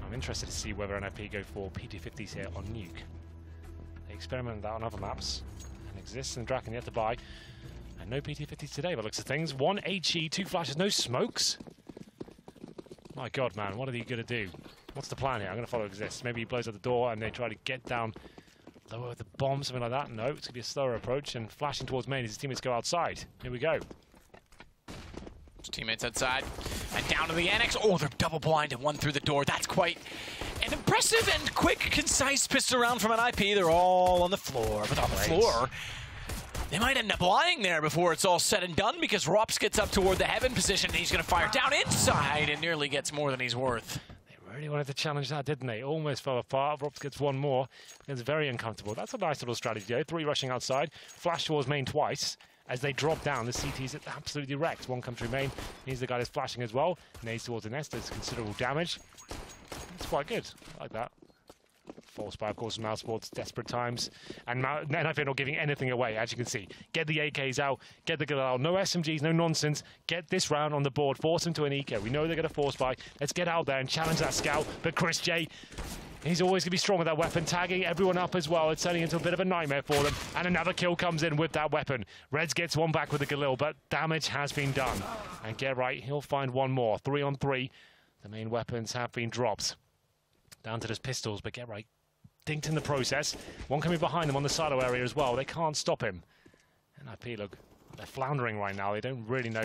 I'm interested to see whether NiP go for PT50s here on Nuke. They experimented that on other maps, and exists in Draken yet to buy. And no PT50s today, by looks of things. 1 HE, 2 flashes, no smokes. My God, man, what are you going to do? What's the plan here? I'm going to follow Exist. Maybe he blows out the door and they try to get down lower the bomb, something like that. No, it's going to be a slower approach and flashing towards main as his teammates go outside. Here we go. His teammates outside and down to the annex. Oh, they're double blind and one through the door. That's quite an impressive and quick, concise pistol round from NiP. They're all on the floor, but on the floor, they might end up lying there before it's all said and done, because Rops gets up toward the heaven position and he's going to fire down inside and nearly gets more than he's worth. They really wanted to challenge that, didn't they? Almost fell apart. Rops gets one more. It's very uncomfortable. That's a nice little strategy, though. 3 rushing outside. Flash towards main twice. As they drop down, the CT's absolutely wrecked. One comes through main. He's the guy that's flashing as well. Nades towards the nest. There's considerable damage. It's quite good. I like that. False by, of course, mousesports, desperate times. And NiP not giving anything away, as you can see. Get the AKs out, get the Galil. No SMGs, no nonsense. Get this round on the board, force him to an eco. We know they're going to force buy. Let's get out there and challenge that scout. But Chris J, he's always going to be strong with that weapon, tagging everyone up as well. It's turning into a bit of a nightmare for them. And another kill comes in with that weapon. Reds gets one back with the Galil, but damage has been done. And get right, he'll find one more. 3 on 3. The main weapons have been dropped. Down to those pistols, but get right. Dinked in the process. One coming behind them on the silo area as well. They can't stop him. NiP, look, they're floundering right now. They don't really know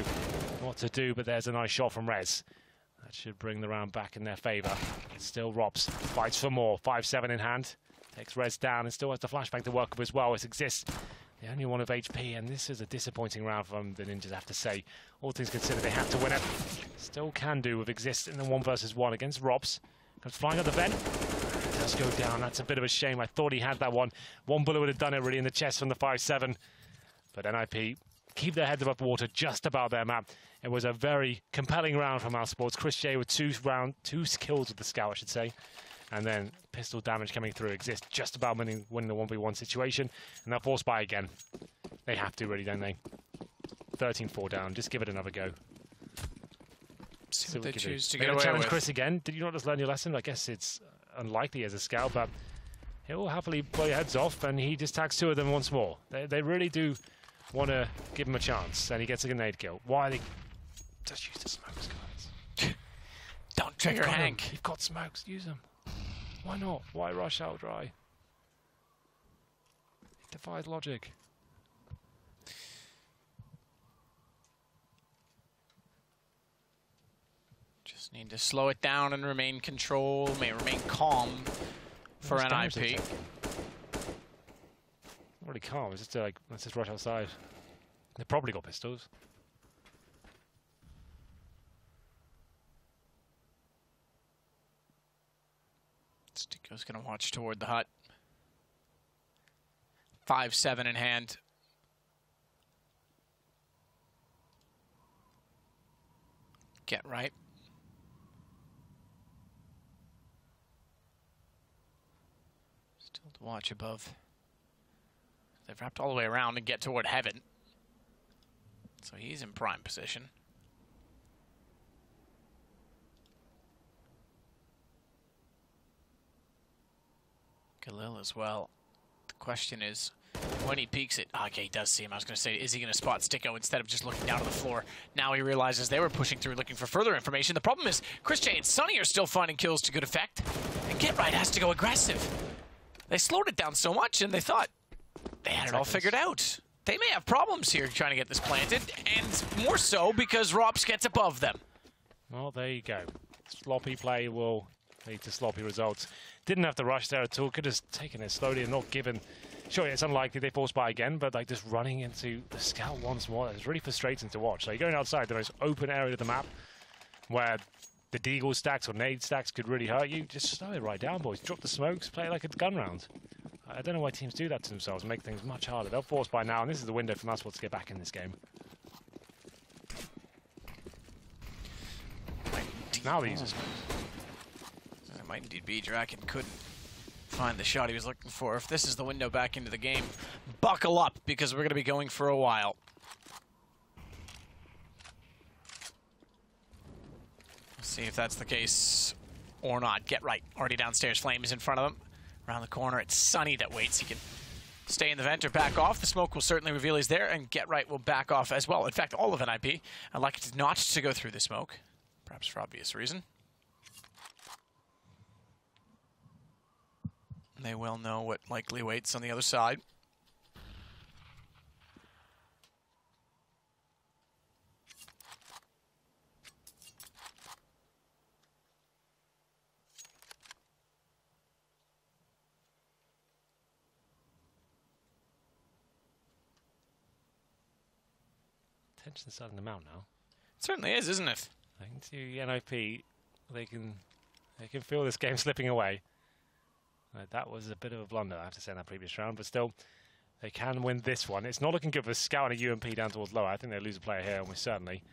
what to do, but there's a nice shot from Rez. That should bring the round back in their favor. Still Rops fights for more. 5-7 in hand. Takes Rez down and still has the flashbang to work with as well. It exists. The only one of HP, and this is a disappointing round from the Ninjas, I have to say. All things considered, they have to win it. Still can do with Exist in the 1 versus 1 against Rops. Comes flying at the vent. Does go down. That's a bit of a shame. I thought he had that one. One bullet would have done it really in the chest from the 5-7. But NiP keep their heads above water just about their map. It was a very compelling round from mousesports. Chris J with 2 kills with the scout, I should say. And then pistol damage coming through. Exist just about winning the 1v1 situation. And they'll force buy again. They have to really, don't they? 13-4 down. Just give it another go. See what they choose to get away challenge with. Chris again. Did you not just learn your lesson? I guess it's unlikely as a scout, but he'll happily blow your heads off, and he just tags 2 of them once more. They really do want to give him a chance, and he gets a grenade kill. Why they just use the smokes, guys? Don't trigger Hank. You've got smokes, use them. Why not? Why rush out dry? It defies logic. Just need to slow it down and remain remain calm for NiP. Not really calm. It's just like, let's just rush outside. They've probably got pistols. Stico's going to watch toward the hut. 5-7 in hand. Get right. Still to watch above. They've wrapped all the way around and get toward heaven. So he's in prime position. Khalil as well. The question is, when he peeks it, okay, he does see him. I was going to say, is he going to spot Sticko instead of just looking down to the floor? Now he realizes they were pushing through, looking for further information. The problem is, Chris J and Sunny are still finding kills to good effect, and Get Right has to go aggressive. They slowed it down so much, and they thought they had it all figured out. They may have problems here trying to get this planted, and more so because Rops gets above them. Well, there you go. Sloppy play will lead to sloppy results. Didn't have to rush there at all. Could have taken it slowly and not given. Sure, it's unlikely they force by again, but like just running into the scout once more, it's really frustrating to watch. So you're going outside the most open area of the map where the deagle stacks or nade stacks could really hurt you. Just slow it right down, boys. Drop the smokes, play it like a gun round. I don't know why teams do that to themselves, make things much harder. They'll force by now, and this is the window for mousesports to get back in this game. Now these are It might indeed be. Draken couldn't find the shot he was looking for. If this is the window back into the game, buckle up, because we're going to be going for a while. Let's see if that's the case or not. Get Right. Already downstairs. Flame is in front of them. Around the corner, it's Sunny that waits. He can stay in the vent or back off. The smoke will certainly reveal he's there, and Get Right will back off as well. In fact, all of NiP elected not to go through the smoke, perhaps for obvious reason. They well know what likely waits on the other side. tension's starting to mount now. It certainly is, isn't it? I think to NiP, they can feel this game slipping away. That was a bit of a blunder, I have to say, in that previous round, but still, they can win this one. It's not looking good for Scout and a UMP down towards lower. I think they lose a player here, almost certainly.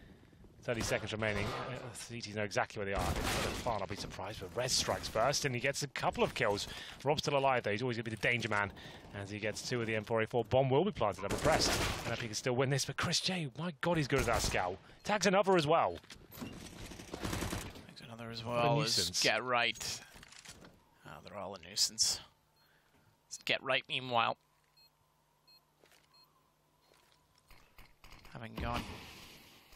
30 seconds remaining. CTs know exactly where they are. Far, I'll be surprised, but Rez strikes first, and he gets a couple of kills. Rob's still alive, though. He's always going to be the danger man as he gets 2 of the M4A4. Bomb will be planted, I'm impressed. And NiP can still win this, but Chris J, my God, he's good at that Scout. Tags another as well. Tags another as well. Get Right. Oh, they're all a nuisance. Let's Get Right, meanwhile. Having gone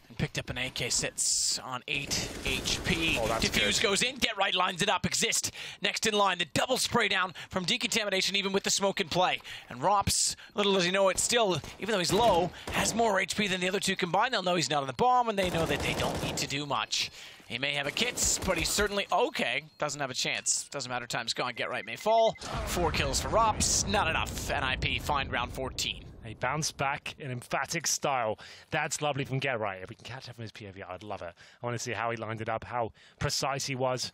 and picked up an AK, sits on 8 HP. Oh, Diffuse good. goes in, Get Right lines it up, Exist next in line. The double spray down from decontamination, even with the smoke in play. And Rops, little does he know it, still, even though he's low, has more HP than the other two combined. They'll know he's not on the bomb, and they know that they don't need to do much. He may have a kit, but he's certainly okay. Doesn't have a chance. Doesn't matter, time's gone. Get Right may fall. 4 kills for Rops, not enough. NiP find round 14. A bounce back in emphatic style. That's lovely from Get Right. If we can catch up from his POV, I'd love it. I want to see how he lined it up, how precise he was.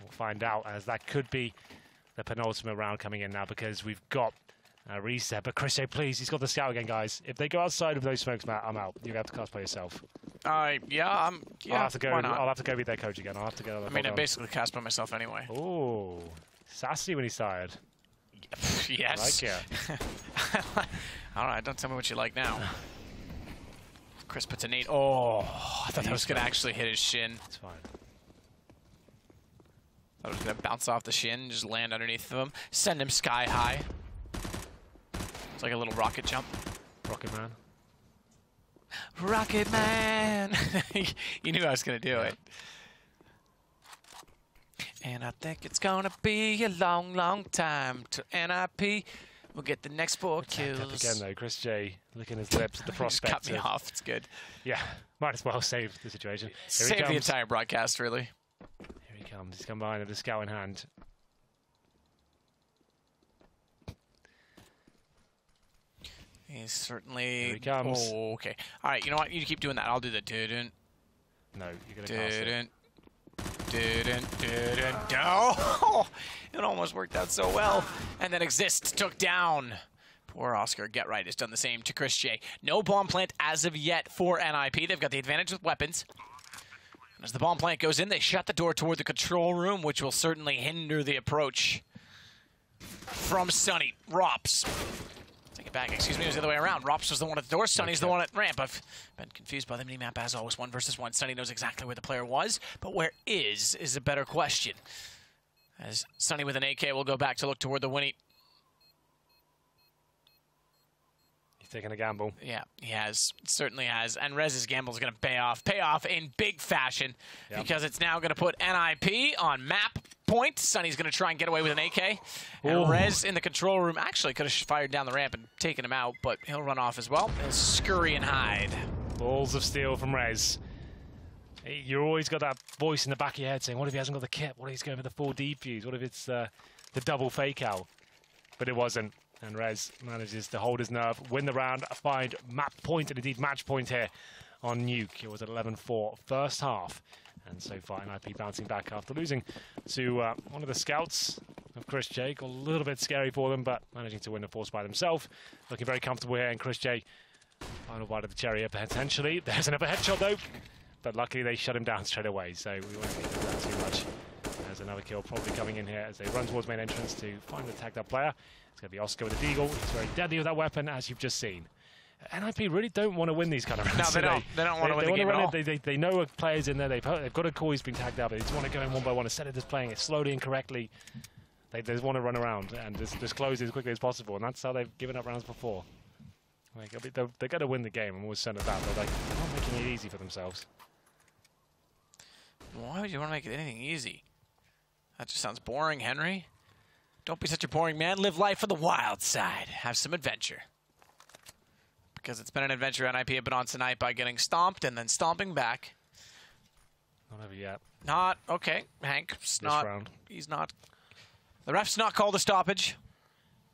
We'll find out, as that could be the penultimate round coming in now, because we've got a reset. But Chris J, please, he's got the Scout again, guys. If they go outside of those smokes, Matt, I'm out. You have to cast by yourself. Yeah, I'll have to go. I'll have to go be their coach again. I'll have to go. I mean, I basically cast by myself anyway. Oh, sassy when he's tired. Yes. I like it. All right, don't tell me what you like now. Chris puts a nade. Oh, I thought that was going to actually hit his shin. It's fine. I was going to bounce off the shin, just land underneath of him, send him sky high. It's like a little rocket jump. Rocket Man. Rocket Man! You knew I was going to do it. And I think it's going to be a long, long time till NiP will get the next 4 kills. Up again, though. Chris J licking his lips at the prospect. Just cut me off. It's good. Yeah, might as well save the situation. Save the entire broadcast, really. Here he comes. He's come behind with the Scout in hand. He's certainly... Here he comes. Oh, okay. All right, you know what? You keep doing that. I'll do the didn't. No, you're going to cast it. Didn't. No! It almost worked out so well. And then Exist took down. Poor Oscar. Get Right has done the same to Chris J. No bomb plant as of yet for NiP. They've got the advantage with weapons. And as the bomb plant goes in, they shut the door toward the control room, which will certainly hinder the approach from Sunny. Rops. Take it back. Excuse me, it was the other way around. Rops was the one at the door. Sunny's the one at ramp. I've been confused by the minimap as always. 1 versus 1. Sunny knows exactly where the player was, but where is a better question. As Sunny with an AK will go back to look toward the Winnie. He's taking a gamble. Yeah, he has. Certainly has. And Rez's gamble is going to pay off. Pay off in big fashion because it's now going to put NiP on map point. Sunny's going to try and get away with an AK. And Rez in the control room actually could have fired down the ramp and taken him out, but he'll run off as well. He'll scurry and hide. Balls of steel from Rez. You always got that voice in the back of your head saying, what if he hasn't got the kit? What if he's going for the full defuse? What if it's the double fake out? But it wasn't. And Rez manages to hold his nerve, win the round, find map point and indeed match point here on Nuke. It was at 11-4 first half. And so far, NiP bouncing back after losing to one of the scouts of Chris J. Got a little bit scary for them, but managing to win the force by themselves. Looking very comfortable here, and Chris J. Final bite of the cherry here potentially. There's another headshot though. But luckily they shut him down straight away, so we won't get into that too much. There's another kill probably coming in here as they run towards main entrance to find the tagged up player. It's going to be Oscar with a deagle. He's very deadly with that weapon, as you've just seen. NiP really don't want to win these kind of rounds. No, they don't. They don't want to win the game at all. They know a player's in there. They've got a call who's been tagged up. They just want to go in one by one. Instead of just playing it slowly and correctly, they just want to run around and just close it as quickly as possible. And that's how they've given up rounds before. They're going to win the game. I'm always saying that. They're not making it easy for themselves. Why would you want to make it anything easy? That just sounds boring, Henry. Don't be such a boring man. Live life on the wild side. Have some adventure. Because it's been an adventure. NiP have been on tonight by getting stomped and then stomping back. Not over yet. Not okay, Hank. This round. He's not. The ref's not called a stoppage.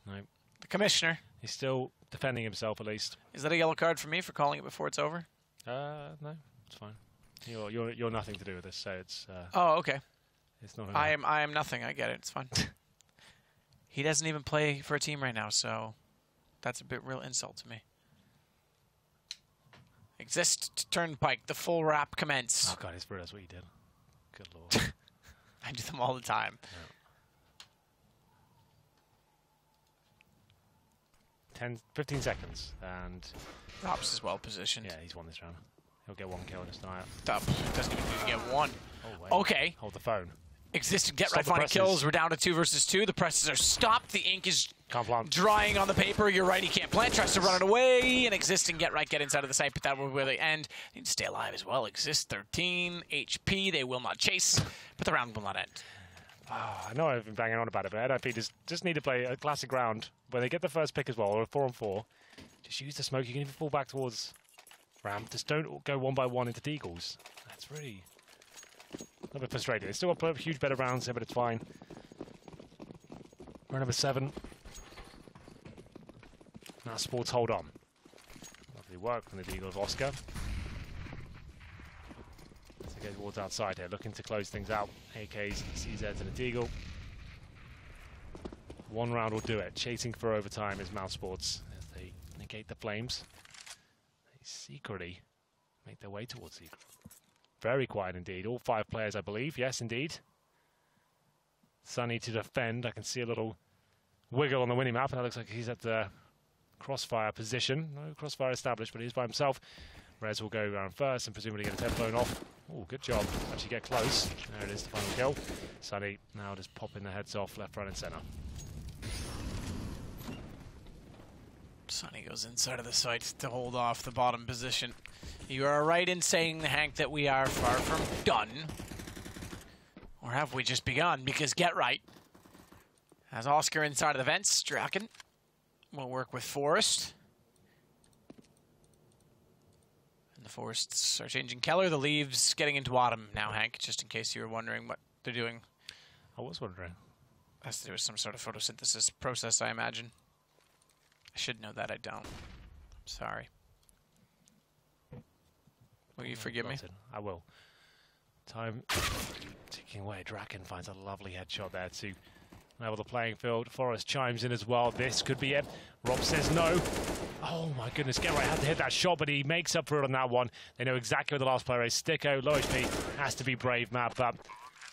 No. The commissioner. He's still defending himself at least. Is that a yellow card for me for calling it before it's over? No, it's fine. You're nothing to do with this, so it's. Oh, okay. It's not. I am nothing. I get it. It's fine. He doesn't even play for a team right now, so that's a real insult to me. Exist Turnpike. The full wrap commence. Oh God, that's what you did. Good lord. I do them all the time. Yeah. 15 seconds, and Rops is well positioned. Yeah, he's won this round. He'll get one kill and just die out. Doesn't even need to get one. Oh, wait. Okay. Hold the phone. Exist Get Right finding kills. We're down to 2 versus 2. The presses are stopped. The ink is drying on the paper. You're right, he can't plant. Tries to run it away. And Exist and Get Right get inside of the site, but that will where they end. They need to stay alive as well. Exist 13 HP. They will not chase, but the round will not end. Oh, I know I've been banging on about it, but NiP just need to play a classic round where they get the first pick as well, or a 4-on-4. Just use the smoke. You can even fall back towards ramp. Just don't go one by one into deagles. That's really a little bit frustrating. They still got a huge bit of rounds here, but it's fine. Round number 7. Now Sports hold on. Lovely work from the deagle of Oscar. So he goes towards outside here, looking to close things out. AKs, CZs, and a deagle. One round will do it. Chasing for overtime is mousesports as they negate the flames. They secretly make their way towards secret. Very quiet indeed. All 5 players, I believe. Yes, indeed. Sunny to defend. I can see a little wiggle on the winning map, and that looks like he's at the crossfire position. No crossfire established, but he's by himself. Rez will go around first and presumably get his head blown off. Oh, good job. Actually get close. There it is, the final kill. Sunny now just popping their heads off left, right, and centre. Sunny goes inside of the site to hold off the bottom position. You are right in saying, Hank, that we are far from done. Or have we just begun? Because Get Right has Oscar inside of the vents. Draken will work with Forrest. And the Forests are changing color. The leaves getting into autumn now, Hank, just in case you were wondering what they're doing. I was wondering. Has to do with some sort of photosynthesis process, I imagine. I should know that. I don't. I'm sorry. Will you forgive me? I will. Time ticking away. Draken finds a lovely headshot there to level the playing field. Forrest chimes in as well. This could be it. Rob says no. Oh my goodness. Get Right had to hit that shot, but he makes up for it on that one. They know exactly where the last player is. Sticko, low HP. Has to be brave map up.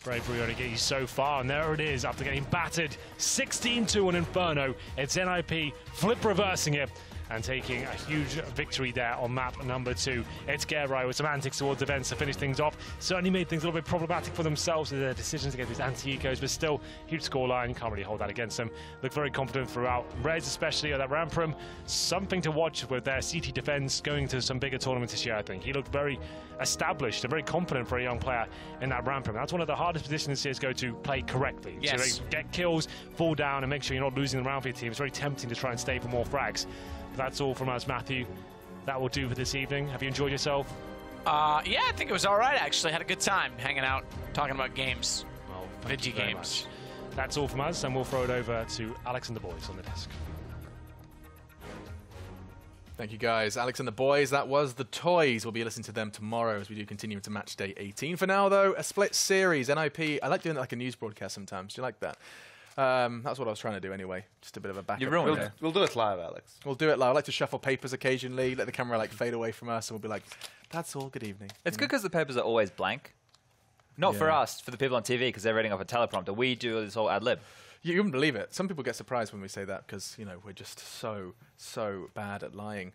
Bravery only get you so far, and there it is after getting battered 16-2 on Inferno. It's NiP flip reversing it and taking a huge victory there on map number 2. It's Gerai with some antics towards defense to finish things off. Certainly made things a little bit problematic for themselves with their decisions against these anti-ecos, but still, huge scoreline. Can't really hold that against them. Look very confident throughout. Reds, especially at that ramp room, something to watch with their CT defense going to some bigger tournaments this year, I think. He looked very established and very confident for a young player in that ramp room. That's one of the hardest positions in CSGO to play correctly. Yes. So get kills, fall down, and make sure you're not losing the round for your team. It's very tempting to try and stay for more frags. But that's all from us, Matthew. That will do for this evening. Have you enjoyed yourself? Yeah, I think it was all right, actually. Had a good time hanging out, talking about games. Well, Vigi games. That's all from us, and we'll throw it over to Alex and the boys on the desk. Thank you, guys. Alex and the boys, that was the toys. We'll be listening to them tomorrow as we do continue into match day 18. For now, though, a split series, NiP. I like doing it like a news broadcast sometimes. Do you like that? That's what I was trying to do anyway. Just a bit of a backup. We'll do it live, Alex. We'll do it live. I like to shuffle papers occasionally, let the camera like fade away from us, and we'll be like, that's all, good evening. It's good because the papers are always blank. Not for us, for the people on TV, because they're reading off a teleprompter. We do this whole ad-lib. You wouldn't believe it. Some people get surprised when we say that because, you know, we're just so bad at lying.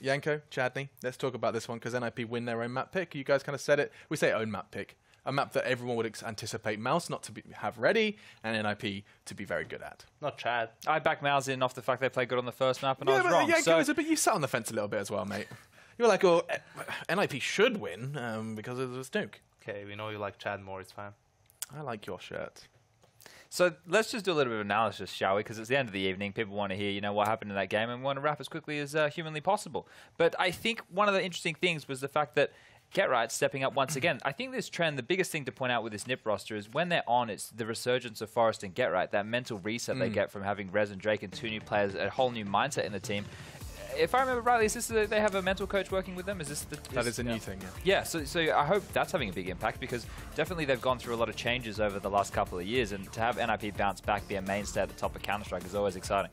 Yanko, Chadney, let's talk about this one because NiP win their own map pick. You guys kind of said it. We say own map pick. A map that everyone would anticipate Mouse not to have ready and NiP to be very good at. Not Chad. I backed Mouse in off the fact they played good on the first map and I was wrong. Yeah, but you sat on the fence a little bit as well, mate. You were like, oh, NiP should win because it was Nuke. Okay, we know you like Chad more, it's fine. I like your shirt. So let's just do a little bit of analysis, shall we? Because it's the end of the evening. People want to hear, you know, what happened in that game, and we want to wrap as quickly as humanly possible. But I think one of the interesting things was the fact that GetRight stepping up once again. I think this trend, the biggest thing to point out with this NiP roster is when they're on, it's the resurgence of Forest and GetRight, that mental reset they get from having Rez and Drake and 2 new players, a whole new mindset in the team. If I remember rightly, is this they have a mental coach working with them? Is this that is a new thing? Yeah. So I hope that's having a big impact because definitely they've gone through a lot of changes over the last couple of years, and to have NiP bounce back, be a mainstay at the top of Counter-Strike is always exciting.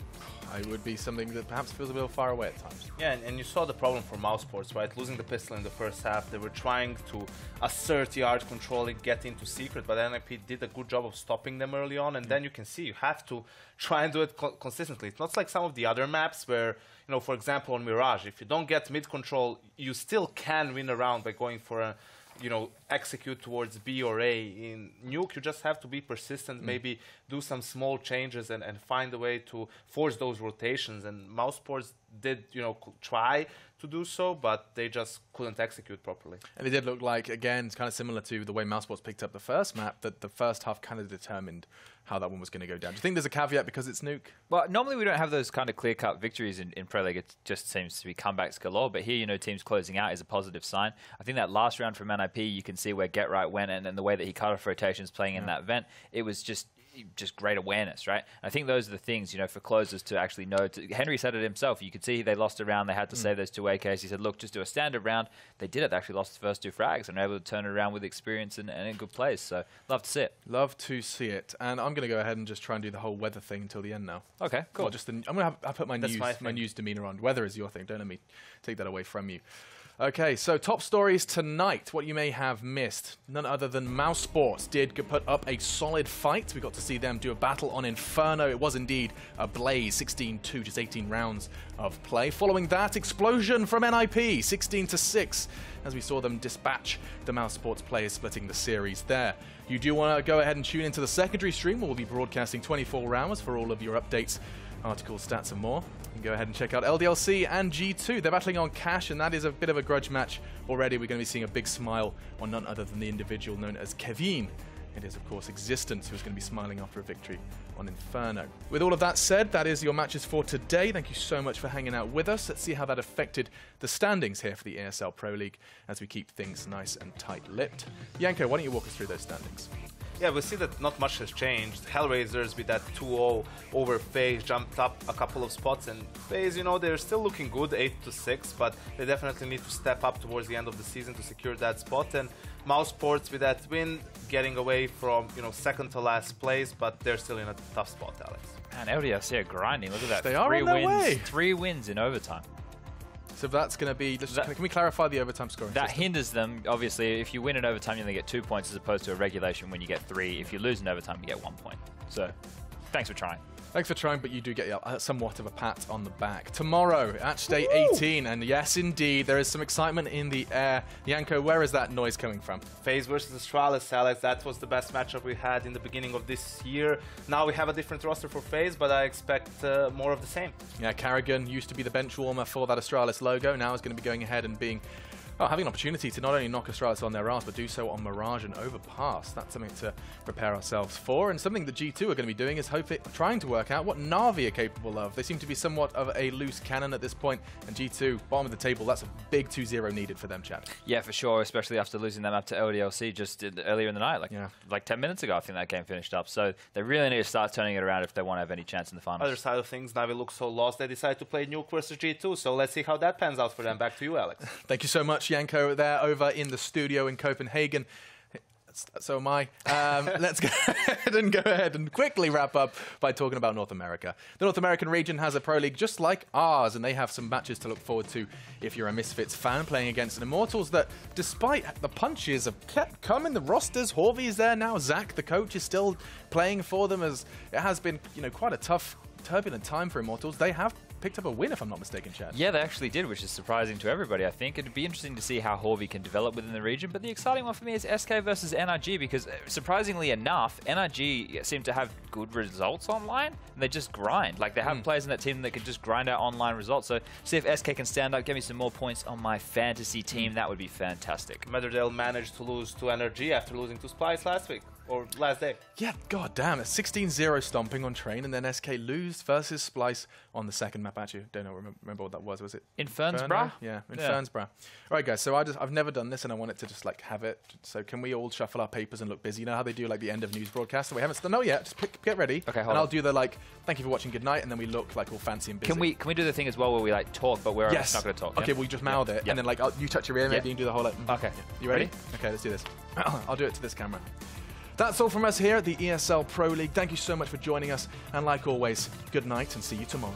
It would be something that perhaps feels a little far away at times. Yeah, and you saw the problem for mousesports, right? Losing the pistol in the first half, they were trying to assert yard controlling, get into secret, but NiP did a good job of stopping them early on, and then you can see you have to try and do it consistently. It's not like some of the other maps where, you know, for example, on Mirage, if you don't get mid control, you still can win a round by going for a, you know, execute towards B or A. In Nuke, you just have to be persistent, maybe do some small changes and find a way to force those rotations. And mousesports did, you know, try to do so, but they just couldn't execute properly. And it did look like, again, it's kind of similar to the way mousesports picked up the first map, that the first half kind of determined how that one was going to go down. Do you think there's a caveat because it's Nuke? Well, normally we don't have those kind of clear-cut victories in Pro League. It just seems to be comebacks galore. But here, you know, teams closing out is a positive sign. I think that last round from NiP, you can see where GetRight went and the way that he cut off rotations playing in that vent. It was just great awareness, right? And I think those are the things, you know, for closers to actually know. Henry said it himself. You could see they lost a round. They had to save those 2 AKs. He said, look, just do a standard round. They did it. They actually lost the first 2 frags and were able to turn it around with experience and in good plays. So love to see it. Love to see it. And I'm going to go ahead and just try and do the whole weather thing until the end now. Okay, cool. Well, just I'm going to put my news demeanor on. Weather is your thing. Don't let me take that away from you. Okay, so top stories tonight, what you may have missed. None other than mousesports did put up a solid fight. We got to see them do a battle on Inferno. It was indeed a blaze, 16-2, just 18 rounds of play. Following that, explosion from NiP, 16-6, as we saw them dispatch the mousesports players, splitting the series there. You do want to go ahead and tune into the secondary stream, where we'll be broadcasting 24 hours for all of your updates, articles, stats, and more. You can go ahead and check out LDLC and G2. They're battling on Cash, and that is a bit of a grudge match already. We're going to be seeing a big smile on none other than the individual known as Kevin. It is, of course, Existence, who's going to be smiling after a victory on Inferno. With all of that said, that is your matches for today. Thank you so much for hanging out with us. Let's see how that affected the standings here for the ESL Pro League as we keep things nice and tight-lipped. Yanko, why don't you walk us through those standings? Yeah, we see that not much has changed. Hellraisers with that 2-0 over FaZe jumped up a couple of spots, and FaZe, you know, they're still looking good, 8-6, but they definitely need to step up towards the end of the season to secure that spot. And mousesports with that win, getting away from, you know, second to last place, but they're still in a tough spot, Alex. And LDLC are grinding. Look at that. They are on their way. 3 wins in overtime. So that's going to be... Can we clarify the overtime scoring That system? hinders them. Obviously, if you win in overtime, you only get 2 points as opposed to a regulation when you get 3. If you lose in overtime, you get 1 point. So, thanks for trying. Thanks for trying, but you do get somewhat of a pat on the back. Tomorrow, match day 18, and yes, indeed, there is some excitement in the air. Yanko, where is that noise coming from? FaZe versus Astralis, Alex. That was the best matchup we had in the beginning of this year. Now we have a different roster for FaZe, but I expect more of the same. Yeah, Carrigan used to be the bench warmer for that Astralis logo. Now is going to be going ahead and being... having an opportunity to not only knock Astralis on their arse, but do so on Mirage and Overpass. That's something to prepare ourselves for, and something that G2 are going to be doing is trying to work out what Na'Vi are capable of. They seem to be somewhat of a loose cannon at this point, and G2, bottom of the table, that's a big 2-0 needed for them, Chad. Yeah, for sure, especially after losing them up to LDLC just earlier in the night, like 10 minutes ago, I think that game finished up. So they really need to start turning it around if they want to have any chance in the finals. Other side of things, Na'Vi looks so lost, they decided to play Nuke versus G2, so let's see how that pans out for them. Back to you, Alex. Thank you so much, Yanko, there over in the studio in Copenhagen. So am I. Let's go ahead and quickly wrap up by talking about North America. The North American region has a Pro League just like ours, and they have some matches to look forward to if you're a Misfits fan, playing against an Immortals that, despite the punches, have kept coming. The rosters, Horvey's there now. Zach, the coach, is still playing for them, as it has been, quite a tough, turbulent time for Immortals. They have picked up a win, if I'm not mistaken, Chad. Yeah, they actually did, which is surprising to everybody, I think. It'd be interesting to see how Horvey can develop within the region, but the exciting one for me is SK versus NRG, because surprisingly enough, NRG seem to have good results online, and they just grind. Like, they have players in that team that can just grind out online results, so see if SK can stand up, get me some more points on my fantasy team. That would be fantastic. Meaderdale managed to lose to NRG after losing to Splice last week. Or last day. Yeah, god damn, a 16-0 stomping on Train, and then SK lose versus Splice on the second map. Actually, don't know, remember what that was. Was it Infernsbra? Yeah, Infernsbra. All right, guys, so I've never done this, and I wanted to just have it. So can we all shuffle our papers and look busy? You know how they do the end of news broadcast? So we haven't done it yet. Just get ready. Okay, and I'll do the thank you for watching, good night, and then we look all fancy and busy. Can we do the thing as well where we talk, but we're not going to talk? Okay, we just mouth it, and then you touch your ear maybe and do the whole Okay. Yeah. You ready? Okay, let's do this. I'll do it to this camera. That's all from us here at the ESL Pro League. Thank you so much for joining us, and like always, good night and see you tomorrow.